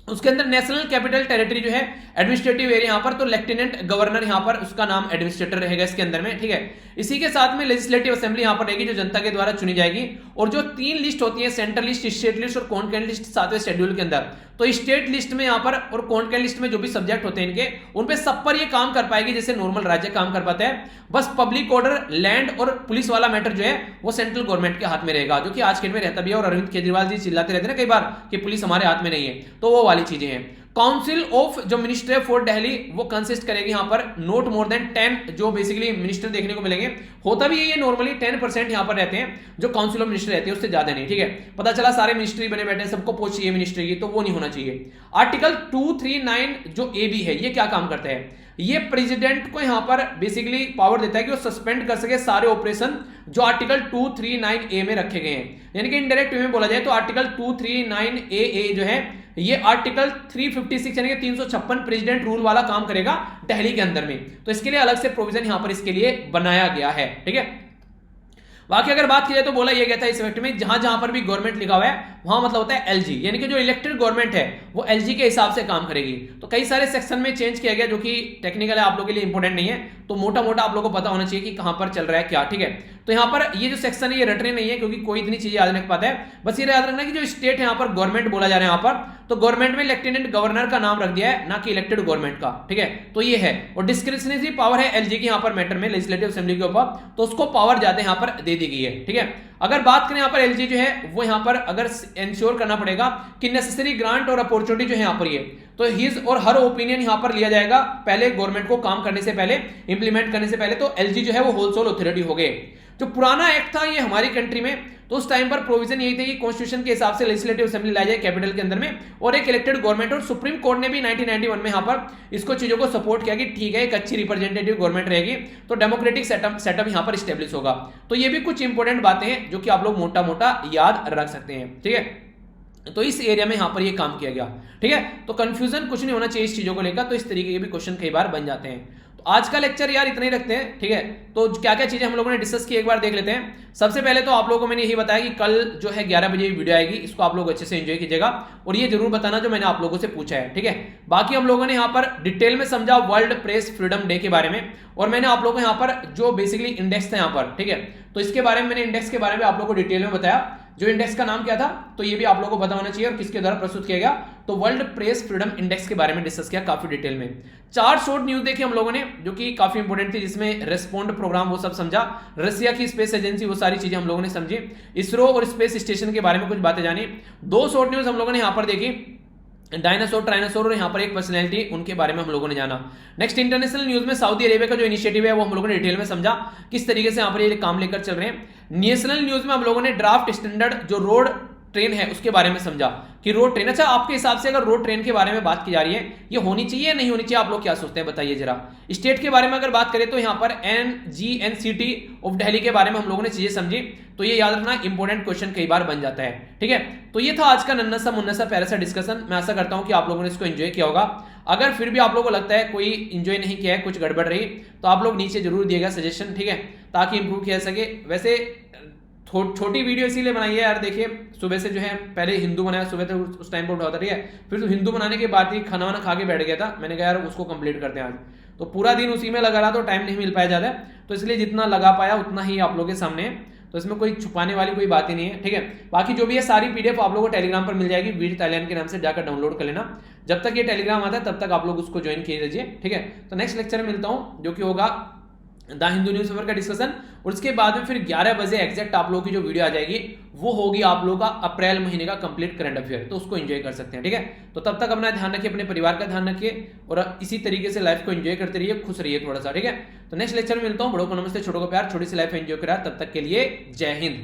Speaker 1: उसके अंदर नेशनल कैपिटल टेरिटरी जो है एडमिनिस्ट्रेटिव एरिया यहां पर, तो लेफ्टिनेंट गवर्नर यहां पर उसका नाम एडमिनिस्ट्रेटर रहेगा इसके अंदर में, ठीक है। इसी के साथ में लेजिस्लेटिव असेंबली यहां पर रहेगी जो जनता के द्वारा चुनी जाएगी। और जो 3 लिस्ट होती है, सेंट्रल लिस्ट, स्टेट लिस्ट और कॉन्करेंट लिस्ट 7वें शेड्यूल के अंदर, तो स्टेट लिस्ट में यहां पर और कॉन्करेंट लिस्ट में जो भी सब्जेक्ट होते हैं इनके, उन पे सब पर ये काम कर पाएगी जैसे नॉर्मल राज्य काम कर पाते हैं। बस पब्लिक ऑर्डर, लैंड और पुलिस वाला मैटर जो है वो सेंट्रल गवर्नमेंट के हाथ में रहेगा, जो कि आज के डेट में रहता भी है। और अरविंद केजरीवाल जी चिल्लाते रहते हैं ना कई बार कि पुलिस हमारे हाथ में नहीं है, तो वो वाली चीजें हैं। काउंसिल ऑफ जो मिनिस्ट्री फॉर दिल्ली वो कंसिस्ट करेगी यहां पर नॉट मोर देन 10 जो बेसिकली मिनिस्टर देखने को मिलेंगे। होता भी ये नॉर्मली 10% यहां पर रहते हैं जो काउंसिल ऑफ मिनिस्टर रहते हैं, उससे ज्यादा नहीं, ठीक है। पता चला सारे मिनिस्ट्री बने बैठे हैं, सबको पोस्ट चाहिए मिनिस्ट्री की, तो वो नहीं होना चाहिए। आर्टिकल 239 जो ए बी है ये क्या काम करता है, ये प्रेसिडेंट को यहां पर बेसिकली पावर देता है कि वो सस्पेंड कर सके सारे ऑपरेशन जो आर्टिकल 239 ए में रखे गए हैं। यानी कि इनडायरेक्ट वे में बोला जाए तो आर्टिकल 239 ए जो है ये आर्टिकल 356 यानी कि 356 प्रेसिडेंट रूल वाला काम करेगा दिल्ली के अंदर में। तो इसके लिए अलग से प्रोविजन यहां पर इसके लिए बनाया गया है, ठीक है। बाकी अगर बात की जाए तो बोला यह गया था इस एक्ट में जहां जहां पर भी गवर्नमेंट लिखा हुआ है वहां मतलब होता है एलजी, यानी कि जो इलेक्टेड गवर्नमेंट है वो एलजी के हिसाब से काम करेगी। तो कई सारे सेक्शन में चेंज किया गया जो कि टेक्निकल है, आप लोगों के लिए इंपॉर्टेंट नहीं है, तो मोटा मोटा आप लोगों को पता होना चाहिए कि कहां पर चल रहा है क्या, ठीक है। तो यहां पर ये जो सेक्शन है ये रटने नहीं है क्योंकि कोई इतनी चीजें याद नहीं रख पाता है। बस ये याद रखना कि जो स्टेट है यहां पर गवर्नमेंट बोला जा रहा है यहां पर, तो गवर्नमेंट में लेफ्टिनेंट गवर्नर का नाम रख दिया है, ना कि इलेक्टेड गवर्नमेंट का, ठीक है। तो ये है, और डिस्क्रिशनरी पावर है एलजी की यहां पर मैटर में लेजिस्लेटिव असेंबली के ऊपर, तो उसको पावर ज्यादा यहां पर दे दी गई है, ठीक है। अगर बात करें यहां पर एलजी जो है वो यहां पर अगर इंश्योर करना पड़ेगा कि नेसेसरी ग्रांट और अपॉर्चुनिटी जो है यहां पर ये, तो हिज और हर ओपिनियन यहां पर लिया जाएगा पहले गवर्नमेंट को काम करने से पहले, इंप्लीमेंट करने से पहले। तो एलजी जो है वो होलसेल अथॉरिटी हो गए। जो पुराना एक्ट था ये हमारी कंट्री में, तो उस टाइम पर प्रोविजन यही थी कि कॉन्स्टिट्यूशन के हिसाब से लेजिस्लेटिव असेंबली लाई जाए कैपिटल के अंदर में, और एक इलेक्टेड गवर्नमेंट। और सुप्रीम कोर्ट ने भी 1991 में यहां पर इसको चीजों को सपोर्ट किया कि ठीक है एक अच्छी रिप्रेजेंटेटिव गवर्नमेंट रहेगी तो डेमोक्रेटिक सेटअप यहां पर स्टेब्लिश होगा। तो ये भी कुछ इंपॉर्टेंट बातें हैं जो कि आप लोग मोटा मोटा याद रख सकते हैं, ठीक है। तो इस एरिया में यहां पर ये काम किया गया, ठीक है। तो कंफ्यूजन कुछ नहीं होना चाहिए इस चीजों को लेकर, तो इस तरीके के भी क्वेश्चन कई बार बन जाते हैं। आज का लेक्चर यार इतना ही रखते हैं, ठीक है। तो क्या क्या चीजें हम लोगों ने डिस्कस की एक बार देख लेते हैं। सबसे पहले तो आप लोगों को मैंने यही बताया कि कल जो है 11 बजे वीडियो आएगी, इसको आप लोग अच्छे से एंजॉय कीजिएगा और ये जरूर बताना जो मैंने आप लोगों से पूछा है, ठीक है। बाकी हम लोगों ने यहाँ पर डिटेल में समझा वर्ल्ड प्रेस फ्रीडम डे के बारे में, और मैंने आप लोगों को यहाँ पर जो बेसिकली इंडेक्स था यहाँ पर, ठीक है, तो इसके बारे में मैंने इंडेक्स के बारे में आप लोगों को डिटेल में बताया। जो इंडेक्स का नाम क्या था तो ये भी आप लोगों को पता होना चाहिए और किसके द्वारा प्रस्तुत किया गया, तो वर्ल्ड प्रेस फ्रीडम इंडेक्स के बारे में डिस्कस किया काफी डिटेल में। 4 शॉर्ट न्यूज देखी हम लोगों ने जो कि काफी इंपोर्टेंट थी, जिसमें रेस्पॉन्ड प्रोग्राम वो सब समझा, रशिया की स्पेस एजेंसी वो सारी चीजें हम लोगों ने समझी, इसरो और स्पेस स्टेशन के बारे में कुछ बातें जानी। 2 शॉर्ट न्यूज हम लोगों ने यहाँ पर देखी, डायनासोर, ट्राइनासोर और यहाँ पर एक पर्सनैलिटी, उनके बारे में हम लोगों ने जाना। नेक्स्ट इंटरनेशनल न्यूज में सऊदी अरेबिया का जो इनिशिएटिव है वो हम लोगों ने डिटेल में समझा किस तरीके से यहाँ पर ये काम लेकर चल रहे हैं। नेशनल न्यूज में हम लोगों ने ड्राफ्ट स्टैंडर्ड जो रोड ट्रेन है उसके बारे में समझा कि रोड ट्रेन, अच्छा आपके हिसाब से अगर रोड ट्रेन के बारे में बात की जा रही है ये होनी चाहिए या नहीं होनी चाहिए, आप लोग क्या सोचते हैं बताइए जरा। स्टेट के बारे में अगर बात करें तो यहाँ पर NGNCT ऑफ दिल्ली के बारे में हम लोगों ने चीजें समझी, तो ये याद रखना इंपॉर्टेंट क्वेश्चन कई बार बन जाता है, ठीक है। तो ये था आज का नन्ना सा मुन्ना सा प्यारा सा डिस्कशन। मैं आशा करता हूं कि आप लोगों ने इसको एंजॉय किया होगा। अगर फिर भी आप लोगों को लगता है कोई एंजॉय नहीं किया है, कुछ गड़बड़ रही, तो आप लोग नीचे जरूर दिएगा सजेशन, ठीक है, ताकि इंप्रूव किया सके। वैसे छोटी वीडियो इसीलिए बनाई है यार, देखिए सुबह से जो है पहले हिंदू बनाया, सुबह तो उस टाइम पर उठा था, ठीक है, फिर तो हिंदू बनाने के बाद ही खाना वाना खा के बैठ गया था, मैंने कहा यार उसको कंप्लीट करते हैं आज, तो पूरा दिन उसी में लगा रहा तो टाइम नहीं मिल पाया ज़्यादा, तो इसलिए जितना लगा पाया उतना ही आप लोगों के सामने है, तो इसमें कोई छुपाने वाली कोई बात ही नहीं है, ठीक है। बाकी जो भी है सारी PDF आप लोगों को टेलीग्राम पर मिल जाएगी, वीर थाईलैंड के नाम से जाकर डाउनलोड कर लेना। जब तक ये टेलीग्राम आता है तब तक आप लोग उसको ज्वाइन किए रहिए, ठीक है। तो नेक्स्ट लेक्चर में मिलता हूँ जो कि होगा द हिंदू न्यूज़पेपर का डिस्कशन, और उसके बाद में फिर 11 बजे एग्जैक्ट आप लोगों की जो वीडियो आ जाएगी वो होगी आप लोगों का अप्रैल महीने का कंप्लीट करंट अफेयर, तो उसको एंजॉय कर सकते हैं, ठीक है। तो तब तक अपना ध्यान रखिए, अपने परिवार का ध्यान रखिए और इसी तरीके से लाइफ को एंजॉय करते रहिए, खुश रहिए थोड़ा सा, ठीक है। तो नेक्स्ट लेक्चर में मिलता हूँ, बड़ों को नमस्ते, छोटों को प्यार, छोटी सी लाइफ एंजॉय करा, तब तक के लिए जय हिंद।